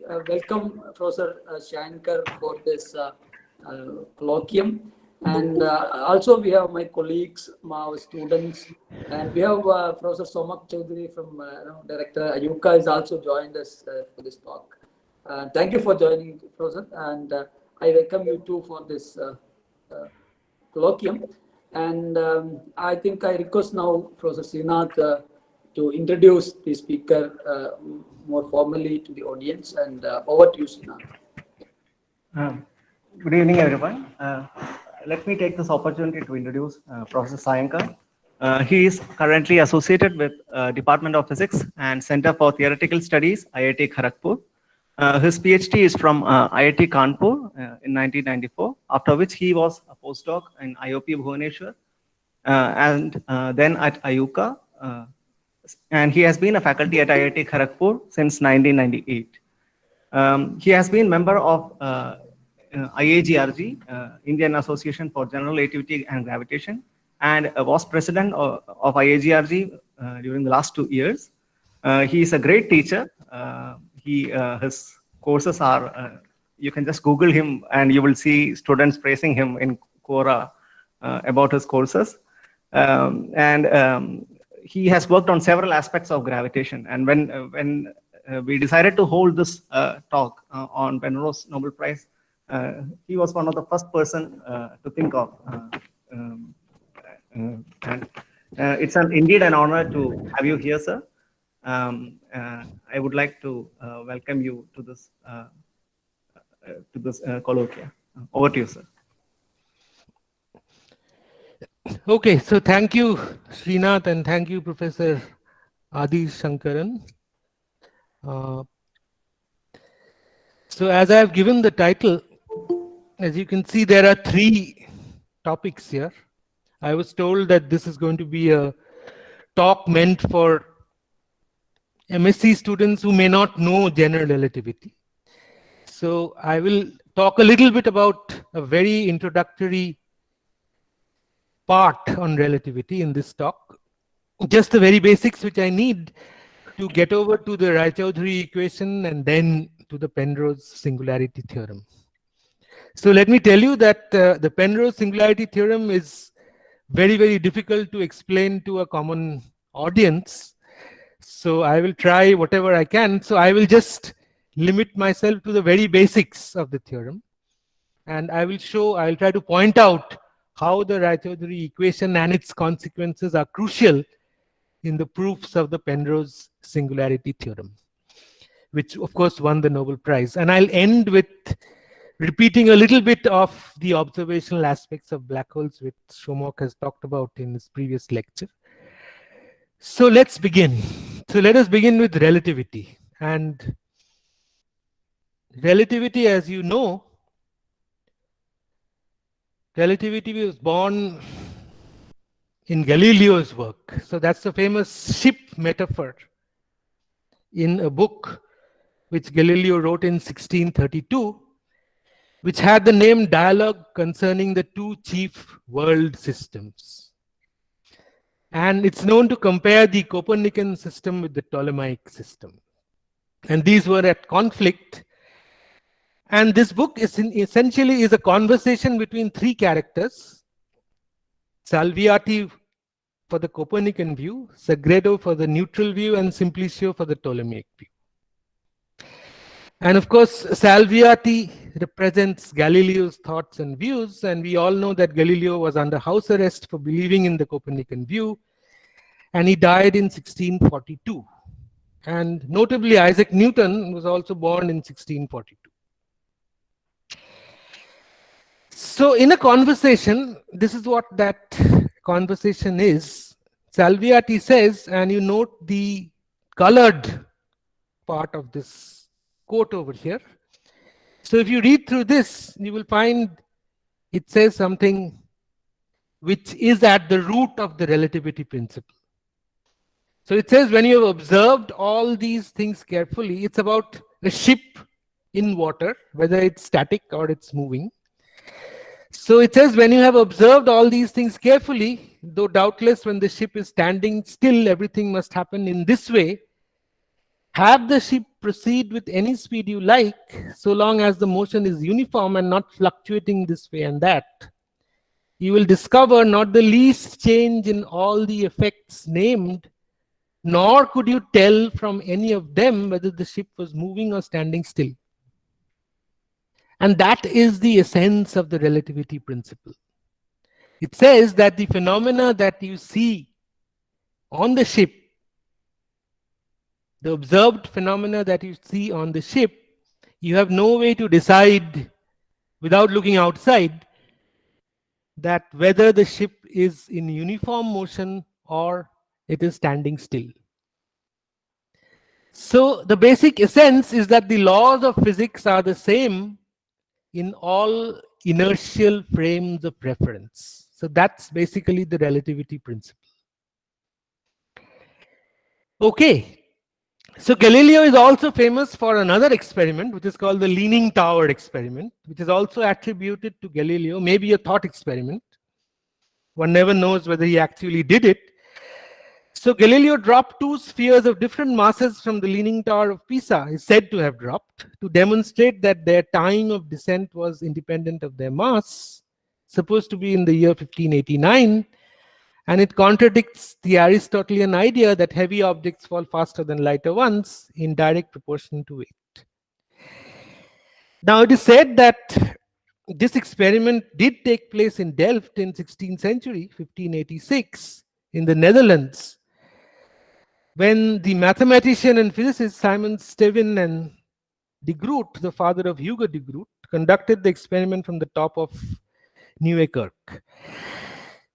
welcome Professor Shankar for this colloquium. And also we have my colleagues, my students, and we have Professor Somak Chaudhary from Director Ayuka is also joined us for this talk. Thank you for joining, Professor, and I welcome you too for this colloquium. And I think I request now Professor Srinath to introduce the speaker more formally to the audience, and over to you, Srinath. Good evening, everyone. Let me take this opportunity to introduce Professor Sayankar. He is currently associated with Department of Physics and Center for Theoretical Studies, IIT Kharagpur. His PhD is from IIT Kanpur in 1994, after which he was a postdoc in IOP Bhubaneswar and then at Ayuka. And he has been a faculty at IIT Kharagpur since 1998. He has been member of IAGRG, Indian Association for General Relativity and Gravitation, and was president of IAGRG during the last 2 years. He is a great teacher. His courses are, you can just Google him and you will see students praising him in Quora about his courses. He has worked on several aspects of gravitation. And when we decided to hold this talk on Penrose Nobel Prize, he was one of the first person to think of. It's indeed an honor to have you here, sir. I would like to welcome you to this colloquium. Over to you, sir. Okay, so thank you, Srinath, and thank you, Professor Adi Shankaran. So as I have given the title, as you can see, there are 3 topics here. I was told that this is going to be a talk meant for MSc students who may not know general relativity. So I will talk a little bit about a very introductory part on relativity in this talk. Just the very basics which I need to get over to the Raychaudhuri equation and then to the Penrose singularity theorem. So let me tell you that the Penrose singularity theorem is very, very difficult to explain to a common audience. So I will try whatever I can. So I will just limit myself to the very basics of the theorem. And I will try to point out how the Raychaudhuri equation and its consequences are crucial in the proofs of the Penrose singularity theorem, which of course won the Nobel Prize. And I'll end with repeating a little bit of the observational aspects of black holes, which Somak has talked about in his previous lecture. So let's begin. So let us begin with relativity. And relativity, as you know, relativity was born in Galileo's work. So that's the famous ship metaphor in a book which Galileo wrote in 1632, which had the name Dialogue Concerning the Two Chief World Systems. And it's known to compare the Copernican system with the Ptolemaic system. And these were at conflict. And this book essentially is a conversation between 3 characters: Salviati for the Copernican view, Sagredo for the neutral view, and Simplicio for the Ptolemaic view. And of course, Salviati represents Galileo's thoughts and views, and we all know that Galileo was under house arrest for believing in the Copernican view, and he died in 1642. And notably, Isaac Newton was also born in 1642. So in a conversation, this is what that conversation is. Salviati says, and you note the colored part of this quote over here. So if you read through this, you will find it says something which is at the root of the relativity principle. So it says, when you have observed all these things carefully, it's about a ship in water, whether it's static or it's moving. So it says, when you have observed all these things carefully, though doubtless when the ship is standing still, everything must happen in this way. Have the ship proceed with any speed you like, so long as the motion is uniform and not fluctuating this way and that. You will discover not the least change in all the effects named, nor could you tell from any of them whether the ship was moving or standing still. And that is the essence of the relativity principle. It says that the phenomena that you see on the ship, the observed phenomena that you see on the ship, you have no way to decide without looking outside that whether the ship is in uniform motion or it is standing still. So the basic essence is that the laws of physics are the same in all inertial frames of reference. So that's basically the relativity principle. Okay. So Galileo is also famous for another experiment, which is called the Leaning Tower experiment, which is also attributed to Galileo, maybe a thought experiment. One never knows whether he actually did it. So Galileo dropped two spheres of different masses from the Leaning Tower of Pisa, is said to have dropped, to demonstrate that their time of descent was independent of their mass, supposed to be in the year 1589. And it contradicts the Aristotelian idea that heavy objects fall faster than lighter ones in direct proportion to weight. Now, it is said that this experiment did take place in Delft in 16th century, 1586, in the Netherlands, when the mathematician and physicist Simon Stevin and de Groot, the father of Hugo de Groot, conducted the experiment from the top of Nieuwerkerk.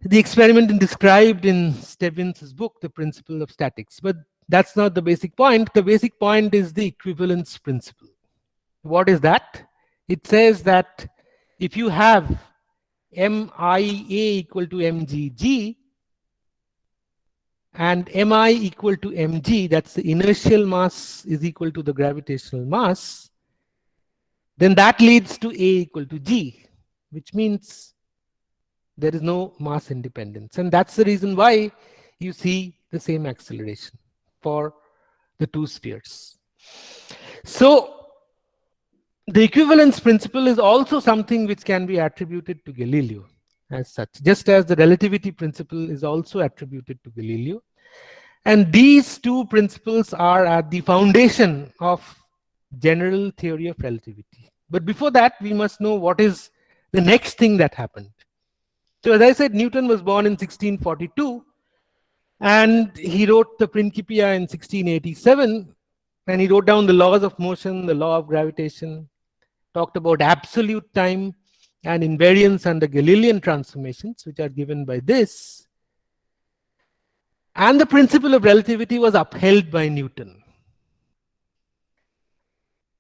The experiment is described in Stevin's book, The Principle of Statics. But that's not the basic point. The basic point is the equivalence principle. What is that? It says that if you have MIA equal to MGG and MI equal to MG, that's the inertial mass is equal to the gravitational mass, then that leads to A equal to G, which means there is no mass independence. And that's the reason why you see the same acceleration for the two spheres. So the equivalence principle is also something which can be attributed to Galileo as such, just as the relativity principle is also attributed to Galileo. And these two principles are at the foundation of general theory of relativity. But before that, we must know what is the next thing that happened. So as I said, Newton was born in 1642 and he wrote the Principia in 1687, and he wrote down the laws of motion, the law of gravitation, talked about absolute time and invariance under Galilean transformations, which are given by this. And the principle of relativity was upheld by Newton.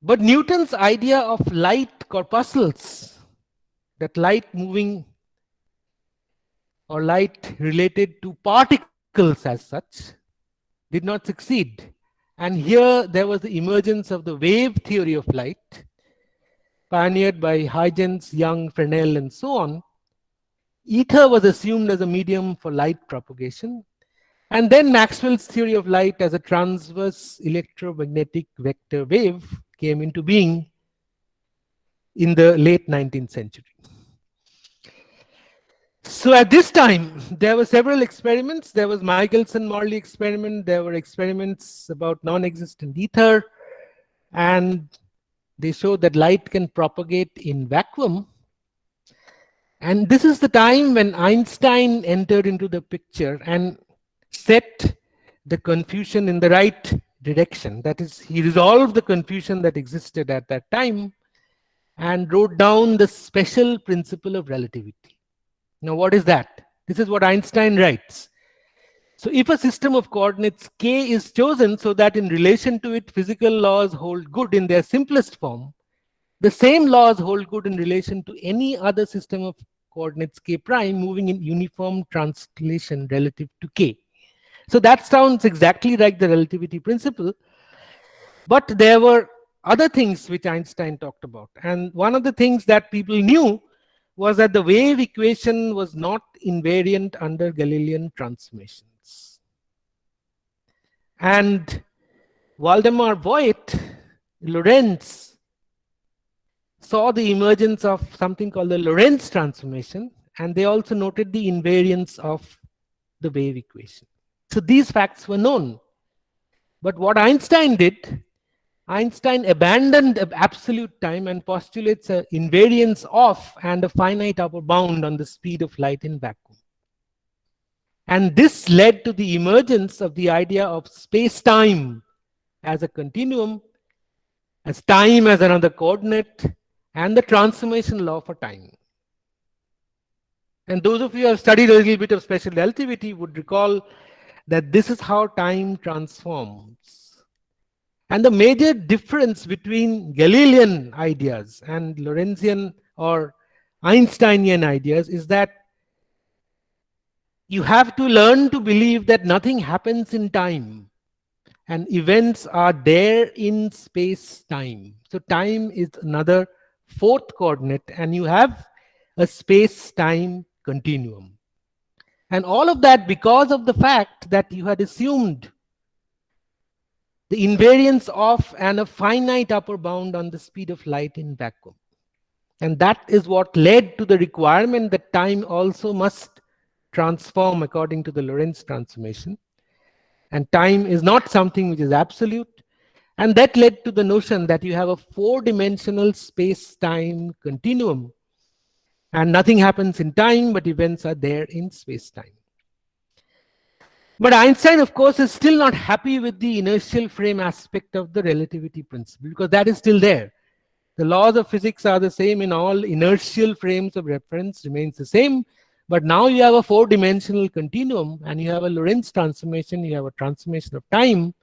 But Newton's idea of light corpuscles, that light moving or light related to particles as such, did not succeed. And here there was the emergence of the wave theory of light, pioneered by Huygens, Young, Fresnel, and so on. Ether was assumed as a medium for light propagation. And then Maxwell's theory of light as a transverse electromagnetic vector wave came into being in the late 19th century. So at this time, there were several experiments. There was Michelson-Morley experiment. There were experiments about non-existent ether. And they showed that light can propagate in vacuum. And this is the time when Einstein entered into the picture and set the confusion in the right direction. That is, he resolved the confusion that existed at that time and wrote down the special principle of relativity. Now, what is that? This is what Einstein writes. So if a system of coordinates k is chosen so that in relation to it physical laws hold good in their simplest form, the same laws hold good in relation to any other system of coordinates k prime moving in uniform translation relative to k. So that sounds exactly like the relativity principle. But there were other things which Einstein talked about. And one of the things that people knew was that the wave equation was not invariant under Galilean transformations. And Waldemar Voigt, Lorentz, saw the emergence of something called the Lorentz transformation, and they also noted the invariance of the wave equation. So these facts were known. But what Einstein did, Einstein abandoned absolute time and postulates an invariance of and a finite upper bound on the speed of light in vacuum. And this led to the emergence of the idea of space-time as a continuum, as time as another coordinate, and the transformation law for time. And those of you who have studied a little bit of special relativity would recall that this is how time transforms. And the major difference between Galilean ideas and Lorentzian or Einsteinian ideas is that you have to learn to believe that nothing happens in time and events are there in space-time. So time is another fourth coordinate and you have a space-time continuum. And all of that because of the fact that you had assumed the invariance of and a finite upper bound on the speed of light in vacuum. And that is what led to the requirement that time also must transform according to the Lorentz transformation. And time is not something which is absolute. And that led to the notion that you have a four-dimensional space-time continuum. And nothing happens in time, but events are there in space-time. But Einstein, of course, is still not happy with the inertial frame aspect of the relativity principle, because that is still there. The laws of physics are the same in all inertial frames of reference, remains the same. But now you have a four-dimensional continuum and you have a Lorentz transformation, you have a transformation of time.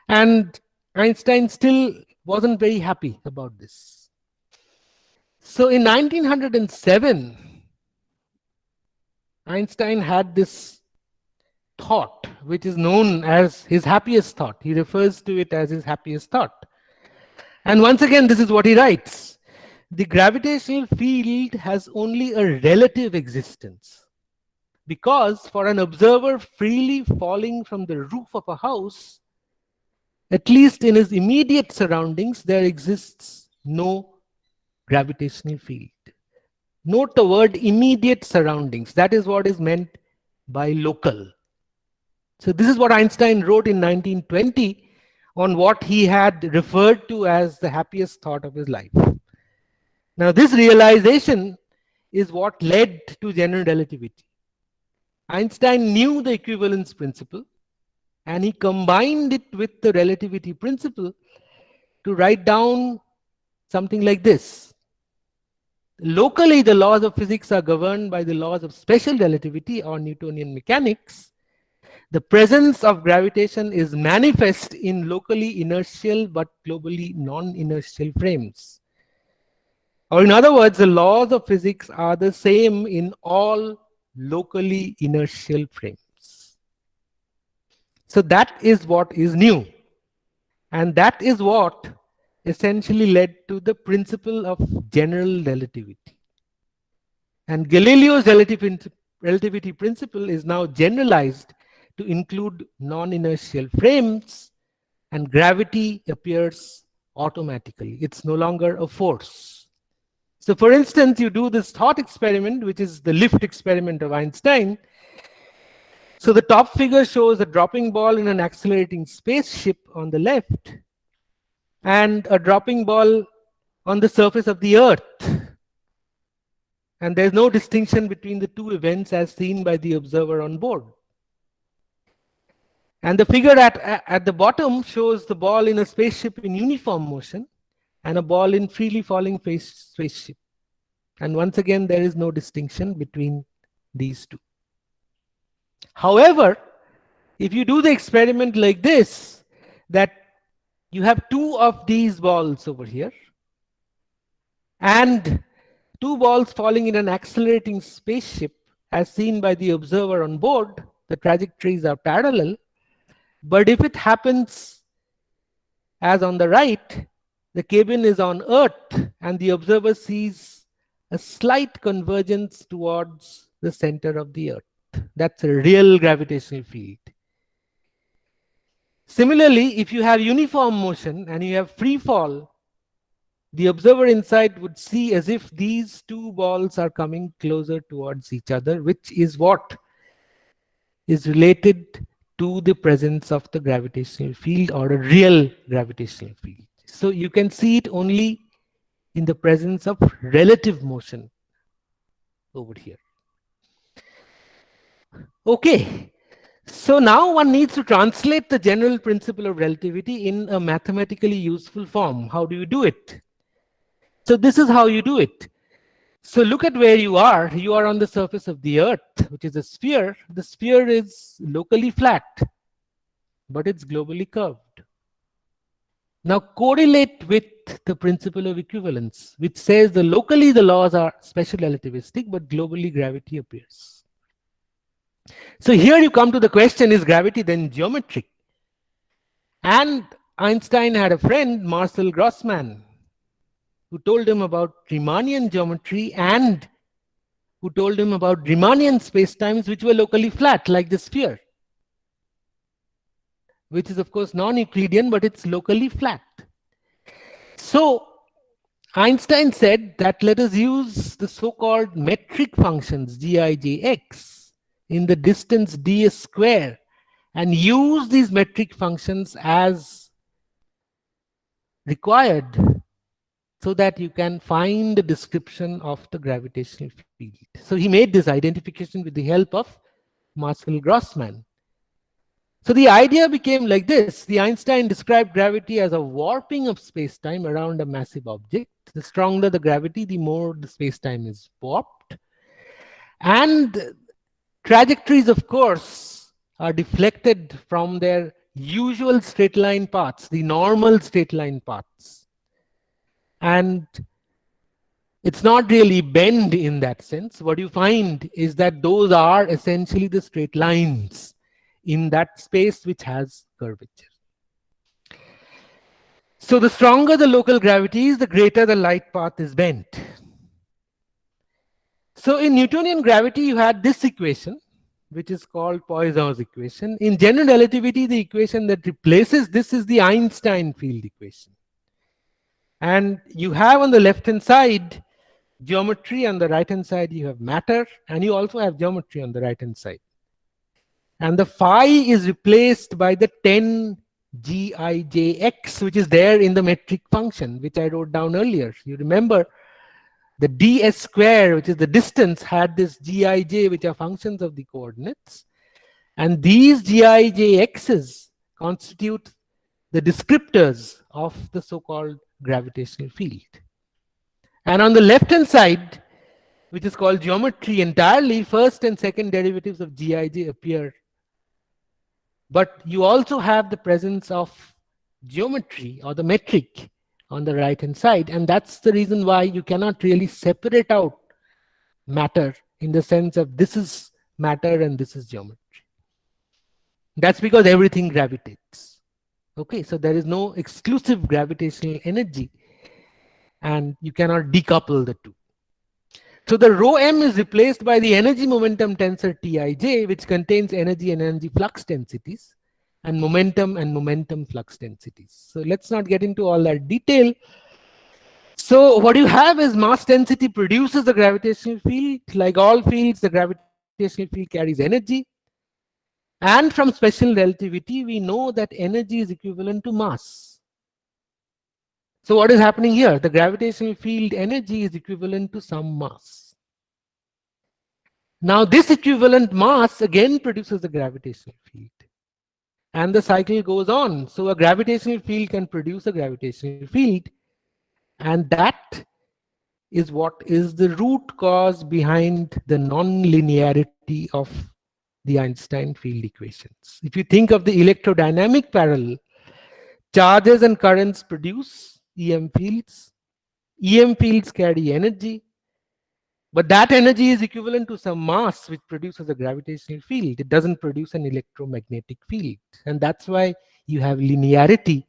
And Einstein still wasn't very happy about this. So in 1907, Einstein had this thought, which is known as his happiest thought. He refers to it as his happiest thought. And once again, this is what he writes. The gravitational field has only a relative existence because for an observer freely falling from the roof of a house, at least in his immediate surroundings, there exists no gravitational field. Note the word immediate surroundings. That is what is meant by local. So this is what Einstein wrote in 1920 on what he had referred to as the happiest thought of his life. Now this realization is what led to general relativity. Einstein knew the equivalence principle and he combined it with the relativity principle to write down something like this. Locally, the laws of physics are governed by the laws of special relativity or Newtonian mechanics. The presence of gravitation is manifest in locally inertial but globally non-inertial frames. Or in other words, the laws of physics are the same in all locally inertial frames. So that is what is new. And that is what essentially led to the principle of general relativity. And Galileo's relativity principle is now generalized to include non-inertial frames, and gravity appears automatically. It's no longer a force. So for instance, you do this thought experiment, which is the lift experiment of Einstein. So the top figure shows a dropping ball in an accelerating spaceship on the left and a dropping ball on the surface of the Earth. And there's no distinction between the two events as seen by the observer on board. And the figure at the bottom shows the ball in a spaceship in uniform motion and a ball in freely falling spaceship. And once again, there is no distinction between these two. However, if you do the experiment like this, that you have two of these balls over here and two balls falling in an accelerating spaceship as seen by the observer on board, the trajectories are parallel. But if it happens as on the right, the cabin is on Earth and the observer sees a slight convergence towards the center of the Earth. That's a real gravitational field. Similarly, if you have uniform motion and you have free fall, the observer inside would see as if these two balls are coming closer towards each other, which is what is related to the presence of the gravitational field or a real gravitational field. So you can see it only in the presence of relative motion over here. Okay, so now one needs to translate the general principle of relativity in a mathematically useful form. How do you do it? So this is how you do it. So look at where you are. You are on the surface of the Earth, which is a sphere. The sphere is locally flat, but it's globally curved. Now correlate with the principle of equivalence, which says that locally the laws are special relativistic, but globally gravity appears. So here you come to the question, is gravity then geometric? And Einstein had a friend, Marcel Grossmann, who told him about Riemannian geometry and who told him about Riemannian spacetimes which were locally flat, like the sphere, which is of course non-Euclidean, but it's locally flat. So Einstein said that let us use the so-called metric functions Gij in the distance ds square and use these metric functions as required so that you can find the description of the gravitational field. So he made this identification with the help of Marcel Grossmann. So the idea became like this. The Einstein described gravity as a warping of space-time around a massive object. The stronger the gravity, the more the space-time is warped. And trajectories, of course, are deflected from their usual straight line paths, the normal straight line paths. And it's not really bend in that sense. What you find is that those are essentially the straight lines in that space which has curvature. So the stronger the local gravity is, the greater the light path is bent. So in Newtonian gravity, you had this equation, which is called Poisson's equation. In general relativity, the equation that replaces this is the Einstein field equation. And you have on the left-hand side geometry, on the right-hand side you have matter, and you also have geometry on the right-hand side. And the phi is replaced by the 10 Gij(x), which is there in the metric function, which I wrote down earlier. You remember the ds square, which is the distance, had this Gij, which are functions of the coordinates. And these Gij(x's) constitute the descriptors of the so-called gravitational field. And on the left-hand side, which is called geometry entirely, first and second derivatives of Gij appear. But you also have the presence of geometry or the metric on the right-hand side. And that's the reason why you cannot really separate out matter in the sense of this is matter and this is geometry. That's because everything gravitates. Okay, so there is no exclusive gravitational energy and you cannot decouple the two. So the rho m is replaced by the energy momentum tensor Tij, which contains energy and energy flux densities and momentum flux densities. So let's not get into all that detail. So what you have is mass density produces the gravitational field. Like all fields, the gravitational field carries energy. And from special relativity, we know that energy is equivalent to mass. So what is happening here? The gravitational field energy is equivalent to some mass. Now this equivalent mass again produces a gravitational field. And the cycle goes on. So a gravitational field can produce a gravitational field. And that is what is the root cause behind the non-linearity of the Einstein field equations. If you think of the electrodynamic parallel, charges and currents produce EM fields. EM fields carry energy, but that energy is equivalent to some mass which produces a gravitational field. It doesn't produce an electromagnetic field. And that's why you have linearity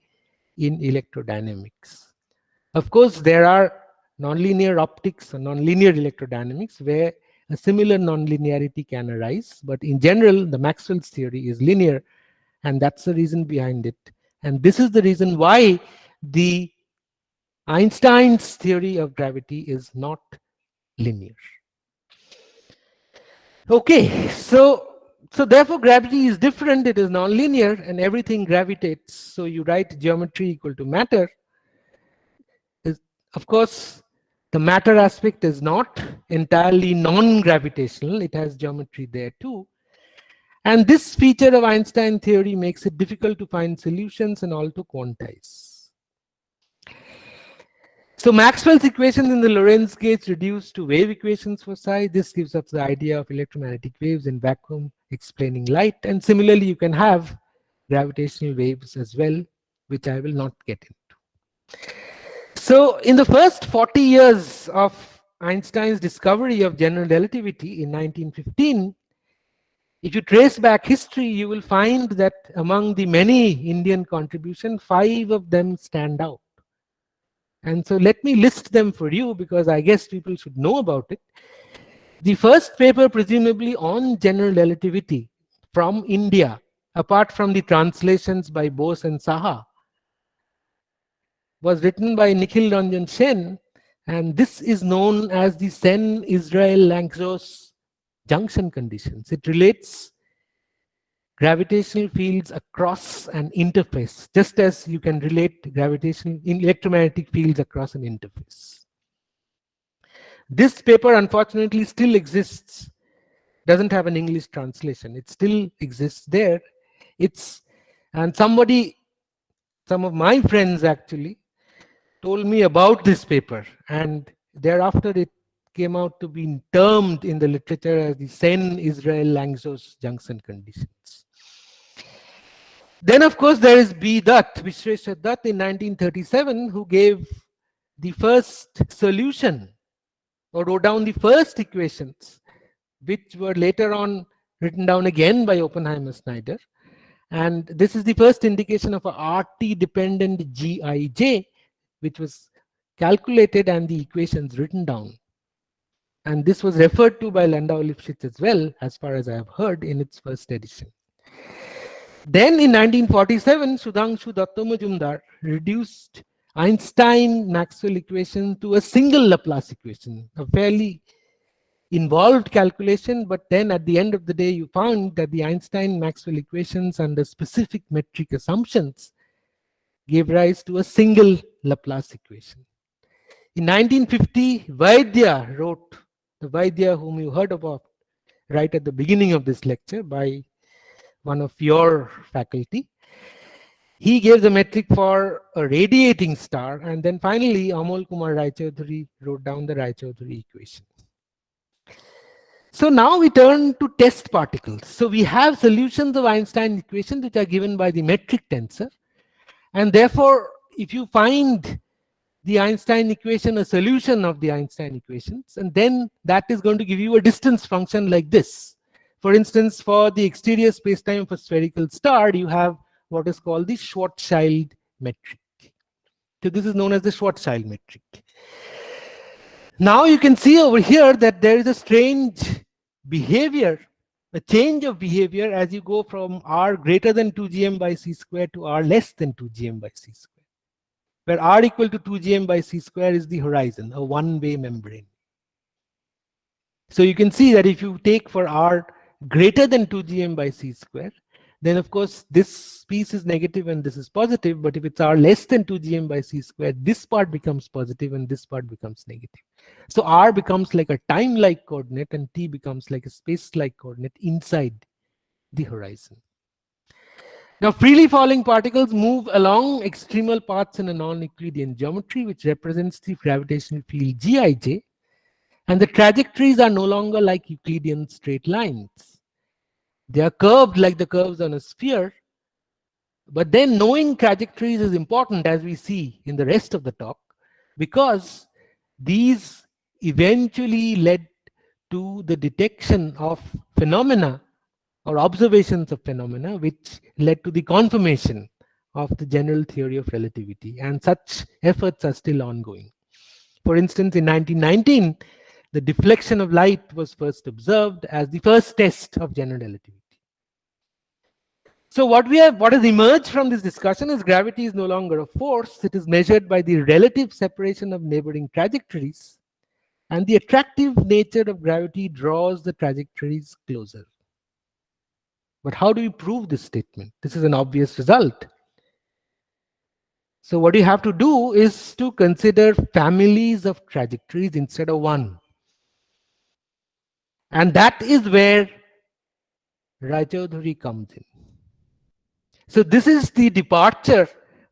in electrodynamics. Of course, there are nonlinear optics or nonlinear electrodynamics where a similar nonlinearity can arise. But in general, the Maxwell's theory is linear. And that's the reason behind it. And this is the reason why the Einstein's theory of gravity is not linear. Okay, so therefore gravity is different, it is non-linear, and everything gravitates. So you write geometry equal to matter. Of course, the matter aspect is not entirely non-gravitational, it has geometry there too. And this feature of Einstein theory makes it difficult to find solutions and all to quantize. So Maxwell's equations in the Lorentz gauge reduced to wave equations for psi. This gives us the idea of electromagnetic waves in vacuum explaining light. And similarly, you can have gravitational waves as well, which I will not get into. So in the first 40 years of Einstein's discovery of general relativity in 1915, if you trace back history, you will find that among the many Indian contributions, 5 of them stand out. And so let me list them for you, because I guess people should know about it. The first paper, presumably on general relativity from India, apart from the translations by Bose and Saha, was written by Nikhil Ranjan Sen, and this is known as the Sen-Israel-Lanczos junction conditions. It relates gravitational fields across an interface, just as you can relate gravitational electromagnetic fields across an interface. This paper unfortunately still exists, doesn't have an English translation. It still exists there. And some of my friends actually told me about this paper, and thereafter it came out to be termed in the literature as the Sen-Israel-Lanczos junction conditions. Then, of course, there is B. Dutt, Vishweshwar Dutt in 1937, who gave the first solution or wrote down the first equations, which were later on written down again by Oppenheimer-Snyder. And this is the first indication of a RT-dependent Gij, which was calculated and the equations written down. And this was referred to by Landau-Lifshitz as well, as far as I have heard, in its first edition. Then in 1947, Sudhanshu Datta-Majumdar reduced Einstein-Maxwell equation to a single Laplace equation, a fairly involved calculation, but then at the end of the day, you found that the Einstein-Maxwell equations under specific metric assumptions gave rise to a single Laplace equation. In 1950, Vaidya wrote, the Vaidya whom you heard about right at the beginning of this lecture by one of your faculty. He gave the metric for a radiating star, and then finally Amol Kumar Raichaudhuri wrote down the Raichaudhuri equation. So now we turn to test particles. So we have solutions of Einstein equations which are given by the metric tensor, and therefore if you find the Einstein equation a solution of the Einstein equations, and then that is going to give you a distance function like this. For instance, for the exterior spacetime of a spherical star, you have what is called the Schwarzschild metric. So this is known as the Schwarzschild metric. Now you can see over here that there is a strange behavior, a change of behavior as you go from r greater than 2gm by c square to r less than 2gm by c square, where r equal to 2gm by c square is the horizon, a one-way membrane. So you can see that if you take for r greater than 2gm by c square, then of course this piece is negative and this is positive, but if it's r less than 2gm by c square, this part becomes positive and this part becomes negative. So r becomes like a time-like coordinate and t becomes like a space-like coordinate inside the horizon. Now freely falling particles move along extremal paths in a non-Euclidean geometry, which represents the gravitational field Gij, and the trajectories are no longer like Euclidean straight lines. They are curved like the curves on a sphere, but then knowing trajectories is important, as we see in the rest of the talk, because these eventually led to the detection of phenomena or observations of phenomena, which led to the confirmation of the general theory of relativity, and such efforts are still ongoing. For instance, in 1919, the deflection of light was first observed as the first test of general relativity. So what has emerged from this discussion is gravity is no longer a force. It is measured by the relative separation of neighboring trajectories, and the attractive nature of gravity draws the trajectories closer. But how do we prove this statement? This is an obvious result. So what you have to do is to consider families of trajectories instead of one. And that is where Raychaudhuri comes in. So this is the departure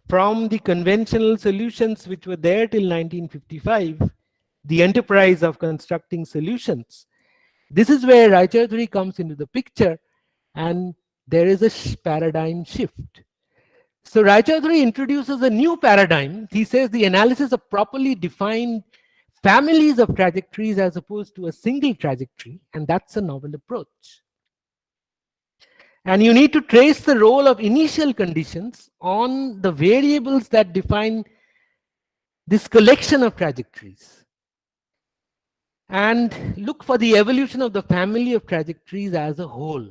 from the conventional solutions which were there till 1955, the enterprise of constructing solutions. This is where Raychaudhuri comes into the picture, and there is a paradigm shift. So Raychaudhuri introduces a new paradigm. He says the analysis of properly defined families of trajectories as opposed to a single trajectory, and that's a novel approach. And you need to trace the role of initial conditions on the variables that define this collection of trajectories, and look for the evolution of the family of trajectories as a whole.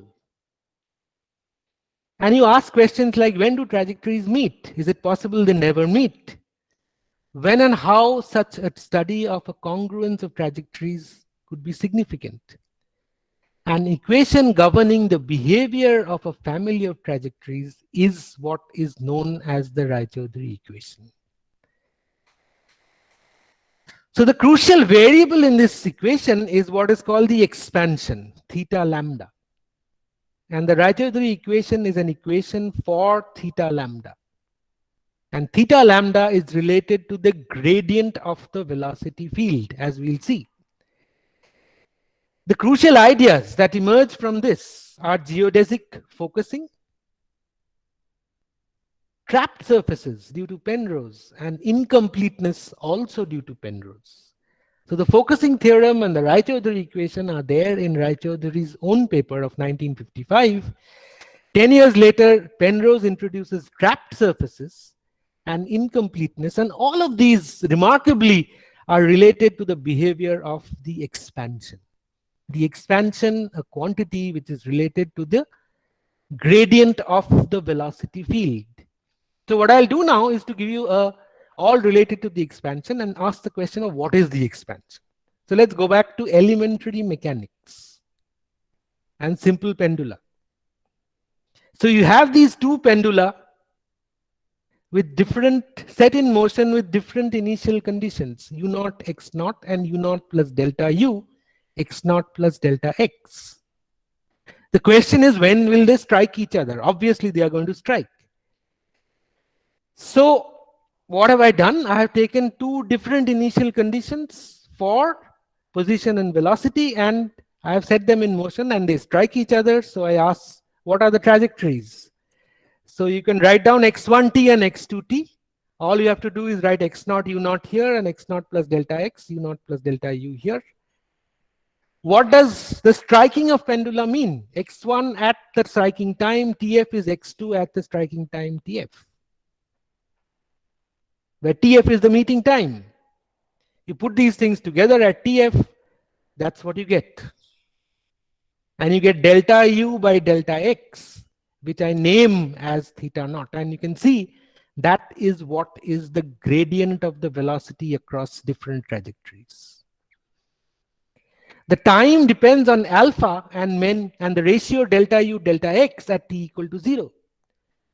And you ask questions like, when do trajectories meet? Is it possible they never meet? When and how such a study of a congruence of trajectories could be significant? An equation governing the behavior of a family of trajectories is what is known as the Raychaudhuri equation. So the crucial variable in this equation is what is called the expansion, theta lambda. And the Raychaudhuri equation is an equation for theta lambda. And theta lambda is related to the gradient of the velocity field, as we'll see. The crucial ideas that emerge from this are geodesic focusing, trapped surfaces due to Penrose, and incompleteness also due to Penrose. So the focusing theorem and the Raychaudhuri equation are there in Raychaudhuri's own paper of 1955. 10 years later, Penrose introduces trapped surfaces and incompleteness, and all of these remarkably are related to the behavior of the expansion. The expansion, a quantity which is related to the gradient of the velocity field. So what I'll do now is to give you all related to the expansion and ask the question of what is the expansion. So let's go back to elementary mechanics and simple pendula. So you have these two pendula with different, set in motion with different initial conditions, u0, x0, and u0 plus delta u, x0 plus delta x. The question is, when will they strike each other? Obviously, they are going to strike. So what have I done? I have taken two different initial conditions for position and velocity, and I have set them in motion and they strike each other. So I ask, what are the trajectories? So you can write down x1t and x2t. All you have to do is write x0, u0 here, and x0 plus delta x, u0 plus delta u here. What does the striking of pendula mean? x1 at the striking time, tf is x2 at the striking time, tf. Where tf is the meeting time. You put these things together at tf, that's what you get. And you get delta u by delta x, which I name as theta naught. And you can see that is what is the gradient of the velocity across different trajectories. The time depends on alpha and the ratio delta u delta x at t equal to 0.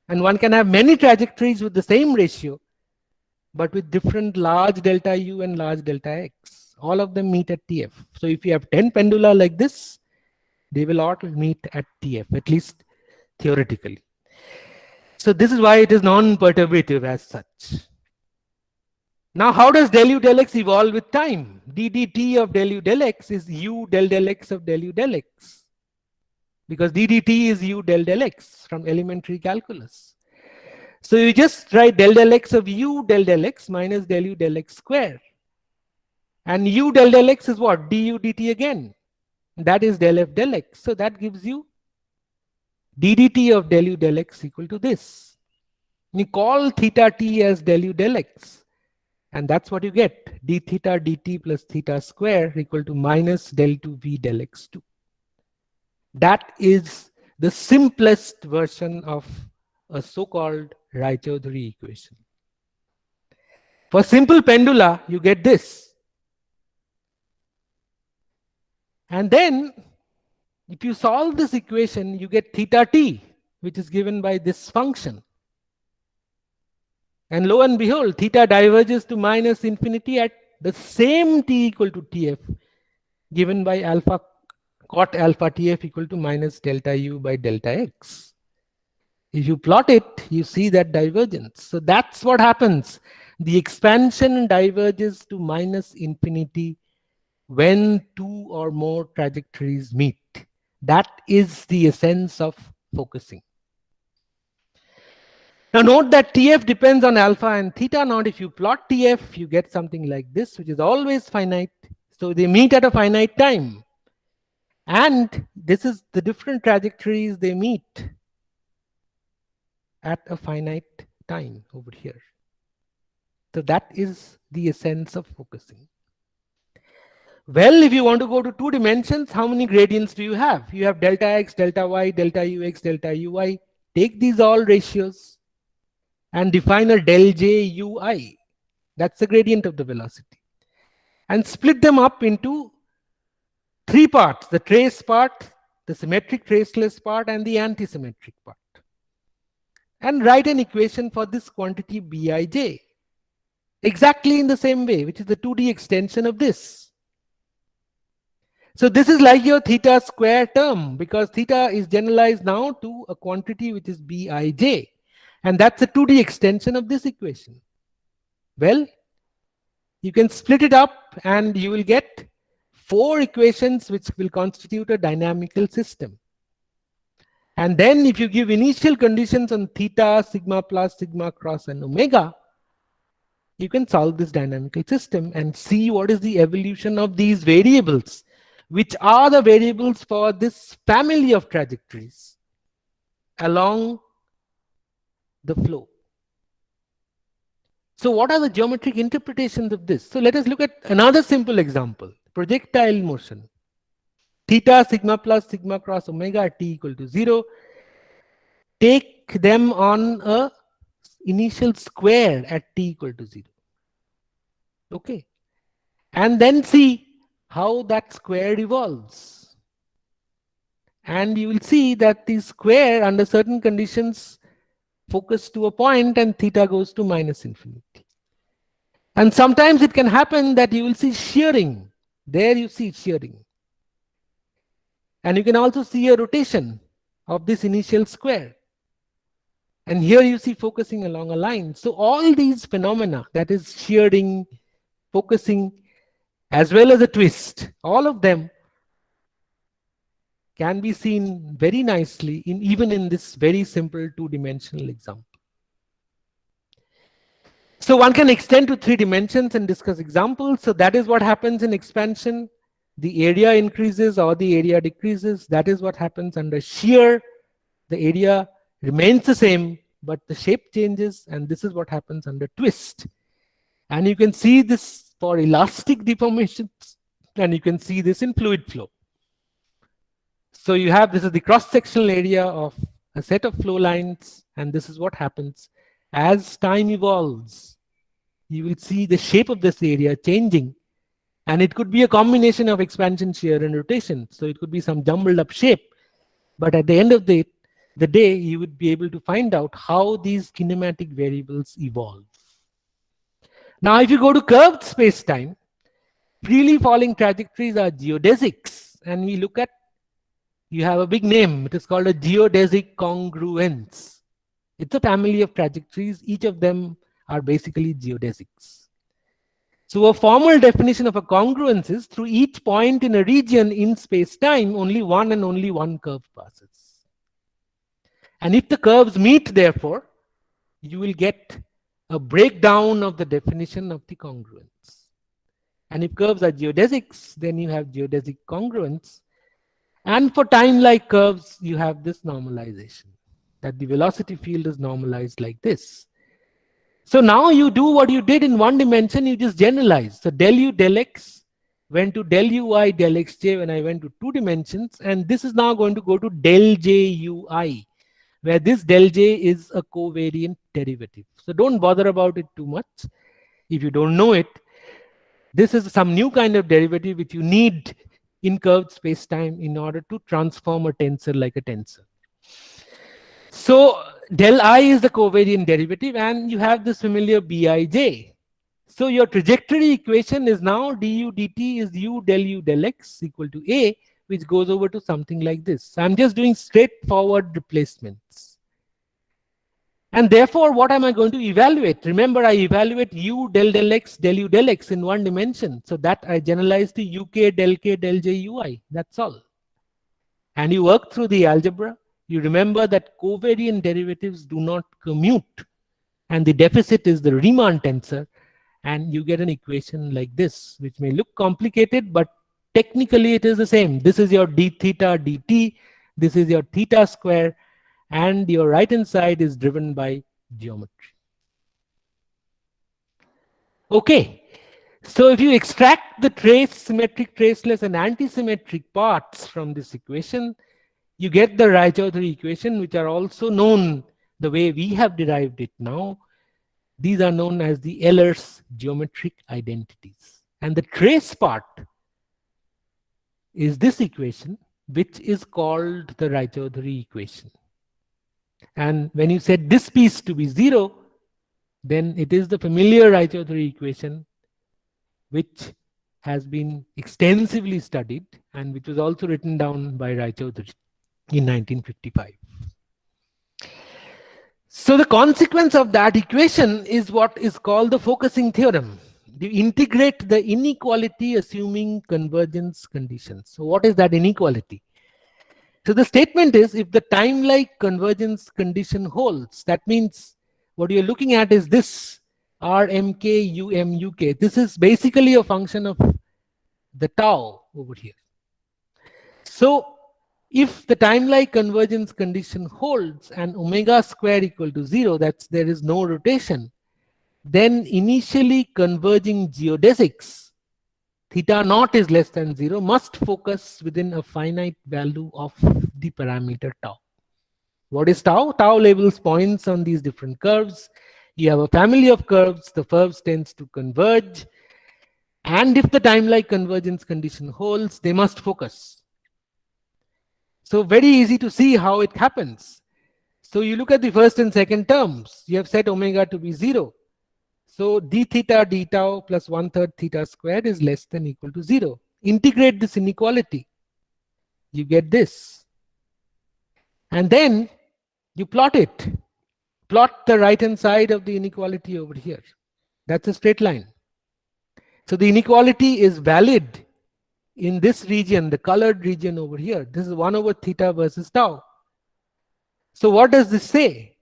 And one can have many trajectories with the same ratio, but with different large delta u and large delta x. All of them meet at tf. So if you have 10 pendula like this, they will all meet at tf, at least theoretically. So this is why it is non-perturbative as such. Now, how does del u del x evolve with time? ddt of del u del x is u del x of del u del x, because ddt is u del x from elementary calculus. So you just write del x of u del x minus del u del x square. And u del x is what? du dt again. That is del f del x. So that gives you ddt of del u del x equal to this. You call theta t as del u del x. And that's what you get. d theta dt plus theta square equal to minus del 2v del x2. That is the simplest version of a so-called Raychaudhuri equation. For simple pendula, you get this. And then, if you solve this equation, you get theta t, which is given by this function. And lo and behold, theta diverges to minus infinity at the same t equal to tf, given by alpha cot alpha tf equal to minus delta u by delta x. If you plot it, you see that divergence. So that's what happens. The expansion diverges to minus infinity when two or more trajectories meet. That is the essence of focusing. Now note that TF depends on alpha and theta naught. If you plot TF, you get something like this, which is always finite. So they meet at a finite time. And this is the different trajectories they meet at a finite time over here. So that is the essence of focusing. Well, if you want to go to 2 dimensions, how many gradients do you have? You have delta x, delta y, delta ux, delta uy. Take these all ratios and define a del j ui. That's the gradient of the velocity. And split them up into 3 parts: the trace part, the symmetric traceless part, and the antisymmetric part. And write an equation for this quantity bij, exactly in the same way, which is the 2D extension of this. So this is like your theta square term, because theta is generalized now to a quantity which is bij. And that's a 2D extension of this equation. Well, you can split it up and you will get 4 equations which will constitute a dynamical system. And then if you give initial conditions on theta, sigma plus, sigma cross, and omega, you can solve this dynamical system and see what is the evolution of these variables, which are the variables for this family of trajectories along the flow. So what are the geometric interpretations of this? So let us look at another simple example: projectile motion. Theta, sigma plus, sigma cross, omega at t equal to 0. Take them on a initial square at t equal to 0. Okay. And then see how that square evolves. And you will see that the square under certain conditions focus to a point and theta goes to minus infinity. And sometimes it can happen that you will see shearing. There you see shearing. And you can also see a rotation of this initial square. And here you see focusing along a line. So all these phenomena, that is shearing, focusing, as well as a twist, all of them can be seen very nicely even in this very simple 2-dimensional example. So one can extend to 3 dimensions and discuss examples. So that is what happens in expansion. The area increases or the area decreases. That is what happens under shear. The area remains the same, but the shape changes, and this is what happens under twist. And you can see this for elastic deformations, and you can see this in fluid flow. So you have, this is the cross-sectional area of a set of flow lines, and this is what happens. As time evolves, you will see the shape of this area changing, and it could be a combination of expansion, shear, and rotation. So it could be some jumbled up shape, but at the end of the day, you would be able to find out how these kinematic variables evolve. Now, if you go to curved space-time, freely falling trajectories are geodesics, and we look at, you have a big name, it is called a geodesic congruence. It's a family of trajectories, each of them are basically geodesics. So a formal definition of a congruence is, through each point in a region in space-time, only one curve passes. And if the curves meet, therefore, you will get a breakdown of the definition of the congruence. And if curves are geodesics, then you have geodesic congruence. And for time-like curves, you have this normalization, that the velocity field is normalized like this. So now you do what you did in 1 dimension, you just generalize. So del u del x went to del ui del xj when I went to 2 dimensions, and this is now going to go to del j ui, where this del j is a covariant derivative. So don't bother about it too much. If you don't know it, this is some new kind of derivative which you need in curved space-time in order to transform a tensor like a tensor. So del I is the covariant derivative, and you have this familiar Bij. So your trajectory equation is now du dt is u del x equal to a, which goes over to something like this. So I'm just doing straightforward replacements. And therefore, what am I going to evaluate? Remember, I evaluate u del x del u del x in 1 dimension. So that I generalize to uk del k del j ui. That's all. And you work through the algebra. You remember that covariant derivatives do not commute. And the deficit is the Riemann tensor. And you get an equation like this, which may look complicated, but technically it is the same. This is your d theta dt. This is your theta square. And your right hand side is driven by geometry. Okay, so if you extract the trace, symmetric, traceless, and antisymmetric parts from this equation, you get the Raychaudhuri equation, which are also known the way we have derived it now. These are known as the Ehlers geometric identities. And the trace part is this equation, which is called the Raychaudhuri equation. And when you set this piece to be 0, then it is the familiar Raychaudhuri equation, which has been extensively studied and which was also written down by Raychaudhuri in 1955. So the consequence of that equation is what is called the focusing theorem. You integrate the inequality assuming convergence conditions. So what is that inequality? So the statement is, if the time-like convergence condition holds, that means what you're looking at is this RMK UMUK. This is basically a function of the tau over here. So if the time-like convergence condition holds and omega square equal to 0, that's there is no rotation, then initially converging geodesics theta naught is less than 0 must focus within a finite value of the parameter tau. What is tau? Tau labels points on these different curves. You have a family of curves, the curves tends to converge, and if the time-like convergence condition holds, they must focus. So very easy to see how it happens. So you look at the first and second terms. You have set omega to be 0. So d theta d tau plus 1/3 theta squared is less than equal to 0. Integrate this inequality. You get this. And then you plot it. Plot the right hand side of the inequality over here. That's a straight line. So the inequality is valid in this region, the colored region over here. This is 1 over theta versus tau. So what does this say?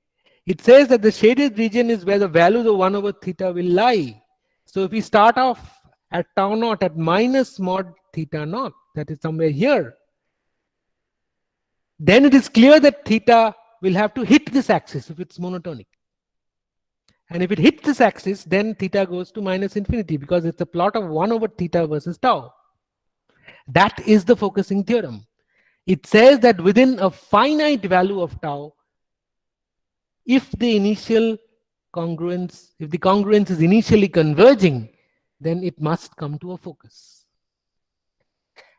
It says that the shaded region is where the values of 1 over theta will lie. So if we start off at tau naught at minus mod theta naught, that is somewhere here, then it is clear that theta will have to hit this axis if it's monotonic. And if it hits this axis, then theta goes to minus infinity because it's a plot of 1 over theta versus tau. That is the focusing theorem. It says that within a finite value of tau, if the initial congruence, if the congruence is initially converging, then it must come to a focus.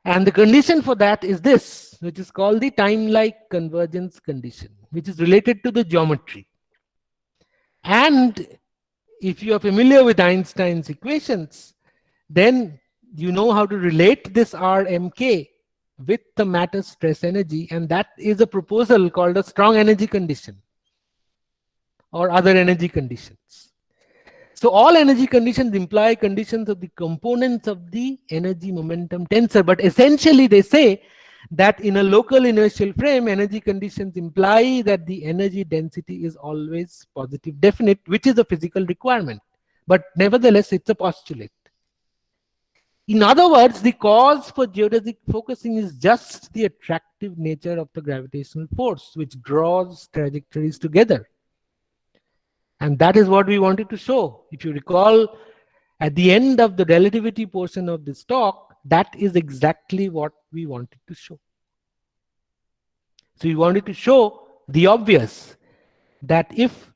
And the condition for that is this, which is called the time-like convergence condition, which is related to the geometry. And if you are familiar with Einstein's equations, then you know how to relate this RMK with the matter stress energy, and that is a proposal called a strong energy condition or other energy conditions. So all energy conditions imply conditions of the components of the energy momentum tensor, but essentially they say that in a local inertial frame, energy conditions imply that the energy density is always positive definite, which is a physical requirement, but nevertheless it's a postulate. In other words, the cause for geodesic focusing is just the attractive nature of the gravitational force, which draws trajectories together. And that is what we wanted to show. If you recall, at the end of the relativity portion of this talk, that is exactly what we wanted to show. So we wanted to show the obvious, that if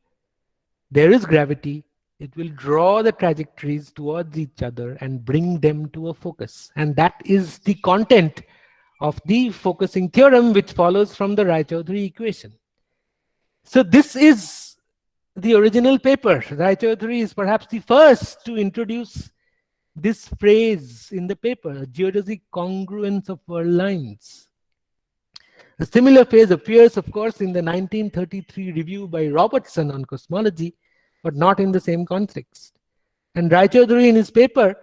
there is gravity, it will draw the trajectories towards each other and bring them to a focus. And that is the content of the focusing theorem, which follows from the Raychaudhuri equation. So this is the original paper. Raychaudhuri is perhaps the first to introduce this phrase in the paper, geodesic congruence of world lines. A similar phrase appears, of course, in the 1933 review by Robertson on cosmology, but not in the same context. And Raychaudhuri in his paper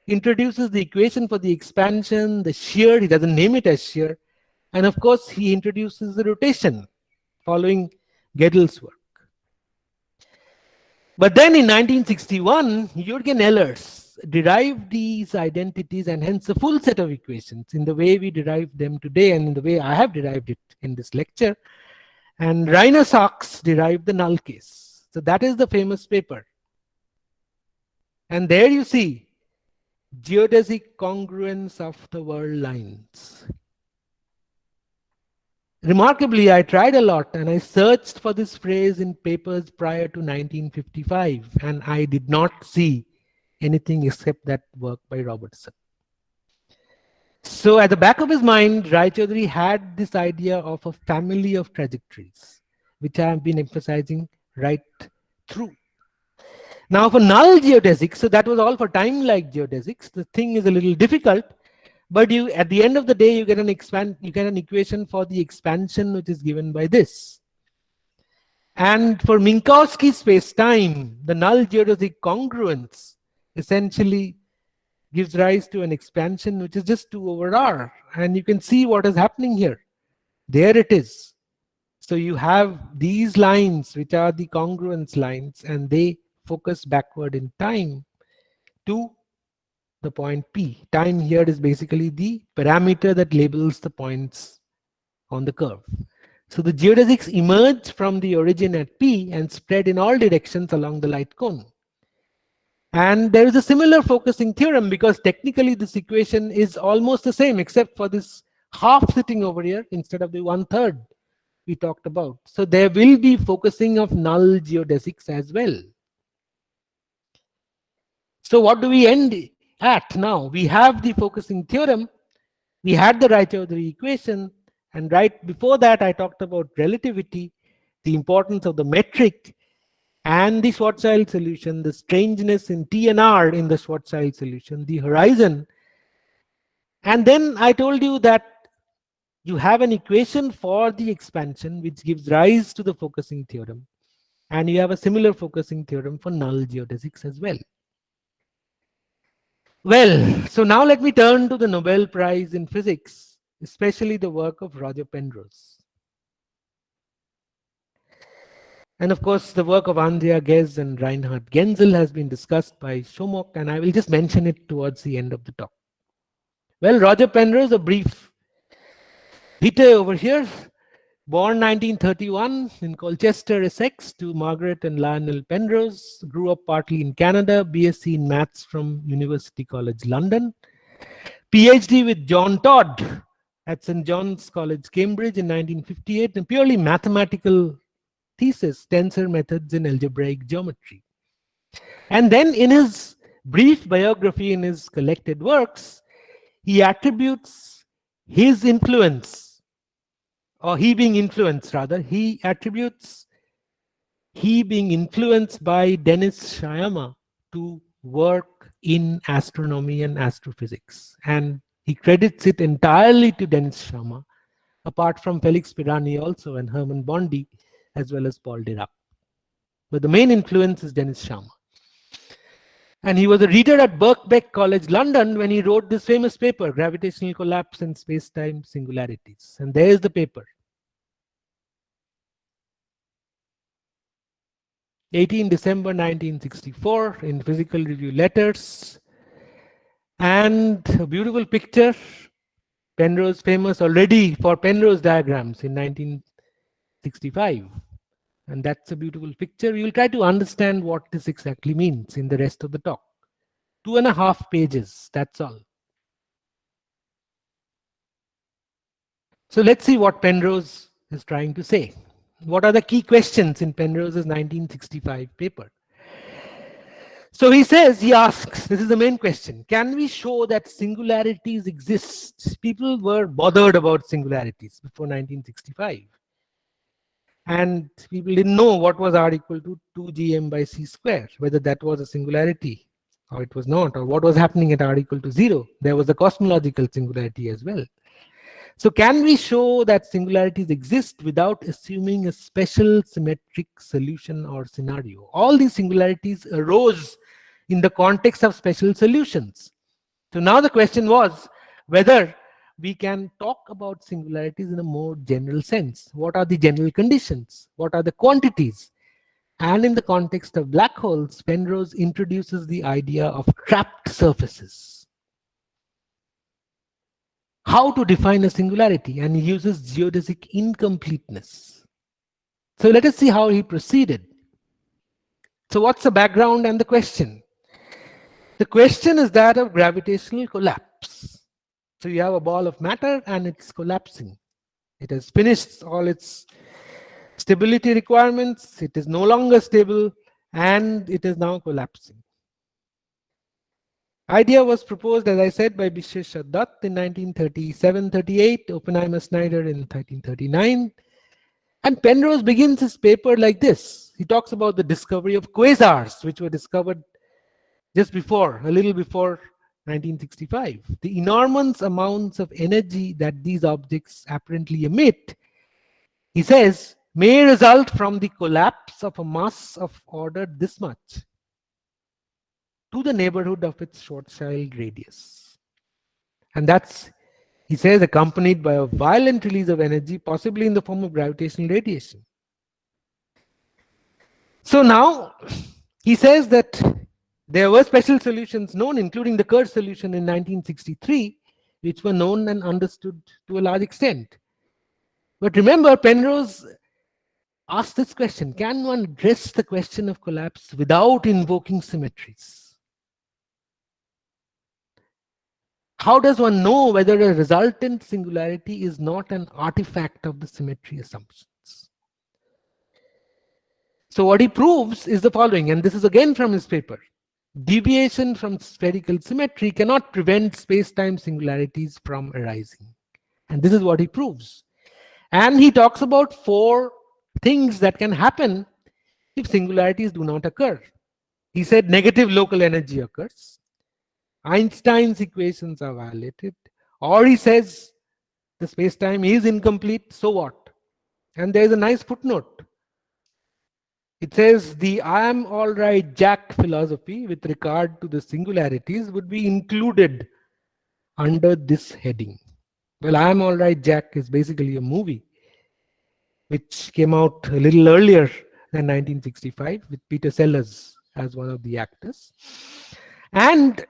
introduces the equation for the expansion, the shear, he doesn't name it as shear, and of course he introduces the rotation following Gödel's work. But then in 1961, Jürgen Ehlers derived these identities and hence a full set of equations in the way we derive them today and in the way I have derived it in this lecture. And Rainer Sachs derived the null case. So that is the famous paper. And there you see geodesic congruence of the world lines. Remarkably, I tried a lot and I searched for this phrase in papers prior to 1955, and I did not see anything except that work by Robertson. So at the back of his mind, Raychaudhuri had this idea of a family of trajectories, which I have been emphasizing right through. Now for null geodesics, so that was all for time-like geodesics, the thing is a little difficult, but you, at the end of the day, you get an equation for the expansion, which is given by this. And for Minkowski space-time, the null geodesic congruence essentially gives rise to an expansion which is just 2 over r. And you can see what is happening here. There it is. So you have these lines, which are the congruence lines, and they focus backward in time to the point P. Time here is basically the parameter that labels the points on the curve. So the geodesics emerge from the origin at P and spread in all directions along the light cone. And there is a similar focusing theorem, because technically this equation is almost the same except for this half sitting over here instead of the 1/3 we talked about. So there will be focusing of null geodesics as well. So what do we end at now? We have the focusing theorem, we had the Raychaudhuri equation, and right before that I talked about relativity, the importance of the metric, and the Schwarzschild solution, the strangeness in T and R in the Schwarzschild solution, the horizon. And then I told you that you have an equation for the expansion which gives rise to the focusing theorem. And you have a similar focusing theorem for null geodesics as well. Well, so now let me turn to the Nobel Prize in Physics, especially the work of Roger Penrose. And of course, the work of Andrea Ghez and Reinhard Genzel has been discussed by Shomok, and I will just mention it towards the end of the talk. Well, Roger Penrose, a brief vitae over here, born 1931 in Colchester, Essex, to Margaret and Lionel Penrose, grew up partly in Canada, BSc in Maths from University College London, PhD with John Todd at St. John's College, Cambridge in 1958, a purely mathematical thesis, tensor methods in algebraic geometry. And then in his brief biography in his collected works, he attributes his influence, or he being influenced rather, he attributes he being influenced by Dennis Sciama to work in astronomy and astrophysics. And he credits it entirely to Dennis Sciama, apart from Felix Pirani also and Hermann Bondi, as well as Paul Dirac. But the main influence is Dennis Sciama. And he was a reader at Birkbeck College, London, when he wrote this famous paper, Gravitational Collapse and Space-Time Singularities. And there is the paper. 18 December 1964 in Physical Review Letters. And a beautiful picture. Penrose, famous already for Penrose diagrams in 1965. And that's a beautiful picture. We will try to understand what this exactly means in the rest of the talk. 2.5 pages, that's all. So let's see what Penrose is trying to say. What are the key questions in Penrose's 1965 paper? So he asks, this is the main question, can we show that singularities exist? People were bothered about singularities before 1965. And people didn't know what was R equal to 2gm by c square, whether that was a singularity or it was not, or what was happening at R equal to 0. There was a cosmological singularity as well. So can we show that singularities exist without assuming a special symmetric solution or scenario? All these singularities arose in the context of special solutions. So now the question was whether we can talk about singularities in a more general sense. What are the general conditions? What are the quantities? And in the context of black holes, Penrose introduces the idea of trapped surfaces. How to define a singularity, and he uses geodesic incompleteness. So let us see how he proceeded. So what's the background and the question? The question is that of gravitational collapse. So you have a ball of matter and it's collapsing. It has finished all its stability requirements. It is no longer stable and it is now collapsing. Idea was proposed, as I said, by Vishweshwar Dutt in 1937-38, Oppenheimer Snyder in 1939. And Penrose begins his paper like this. He talks about the discovery of quasars, which were discovered just before, a little before 1965. The enormous amounts of energy that these objects apparently emit, he says, may result from the collapse of a mass of order this much to the neighborhood of its Schwarzschild radius. And that's, he says, accompanied by a violent release of energy, possibly in the form of gravitational radiation. So now, he says that there were special solutions known, including the Kerr solution in 1963, which were known and understood to a large extent. But remember, Penrose asked this question, can one address the question of collapse without invoking symmetries? How does one know whether a resultant singularity is not an artifact of the symmetry assumptions? So what he proves is the following, and this is again from his paper. Deviation from spherical symmetry cannot prevent space-time singularities from arising. And this is what he proves. And he talks about 4 things that can happen if singularities do not occur. He said negative local energy occurs. Einstein's equations are violated. Or he says the space-time is incomplete, so what? And there's a nice footnote. It says the I am all right Jack philosophy with regard to the singularities would be included under this heading. Well, I am all right Jack is basically a movie which came out a little earlier than 1965 with Peter Sellers as one of the actors. And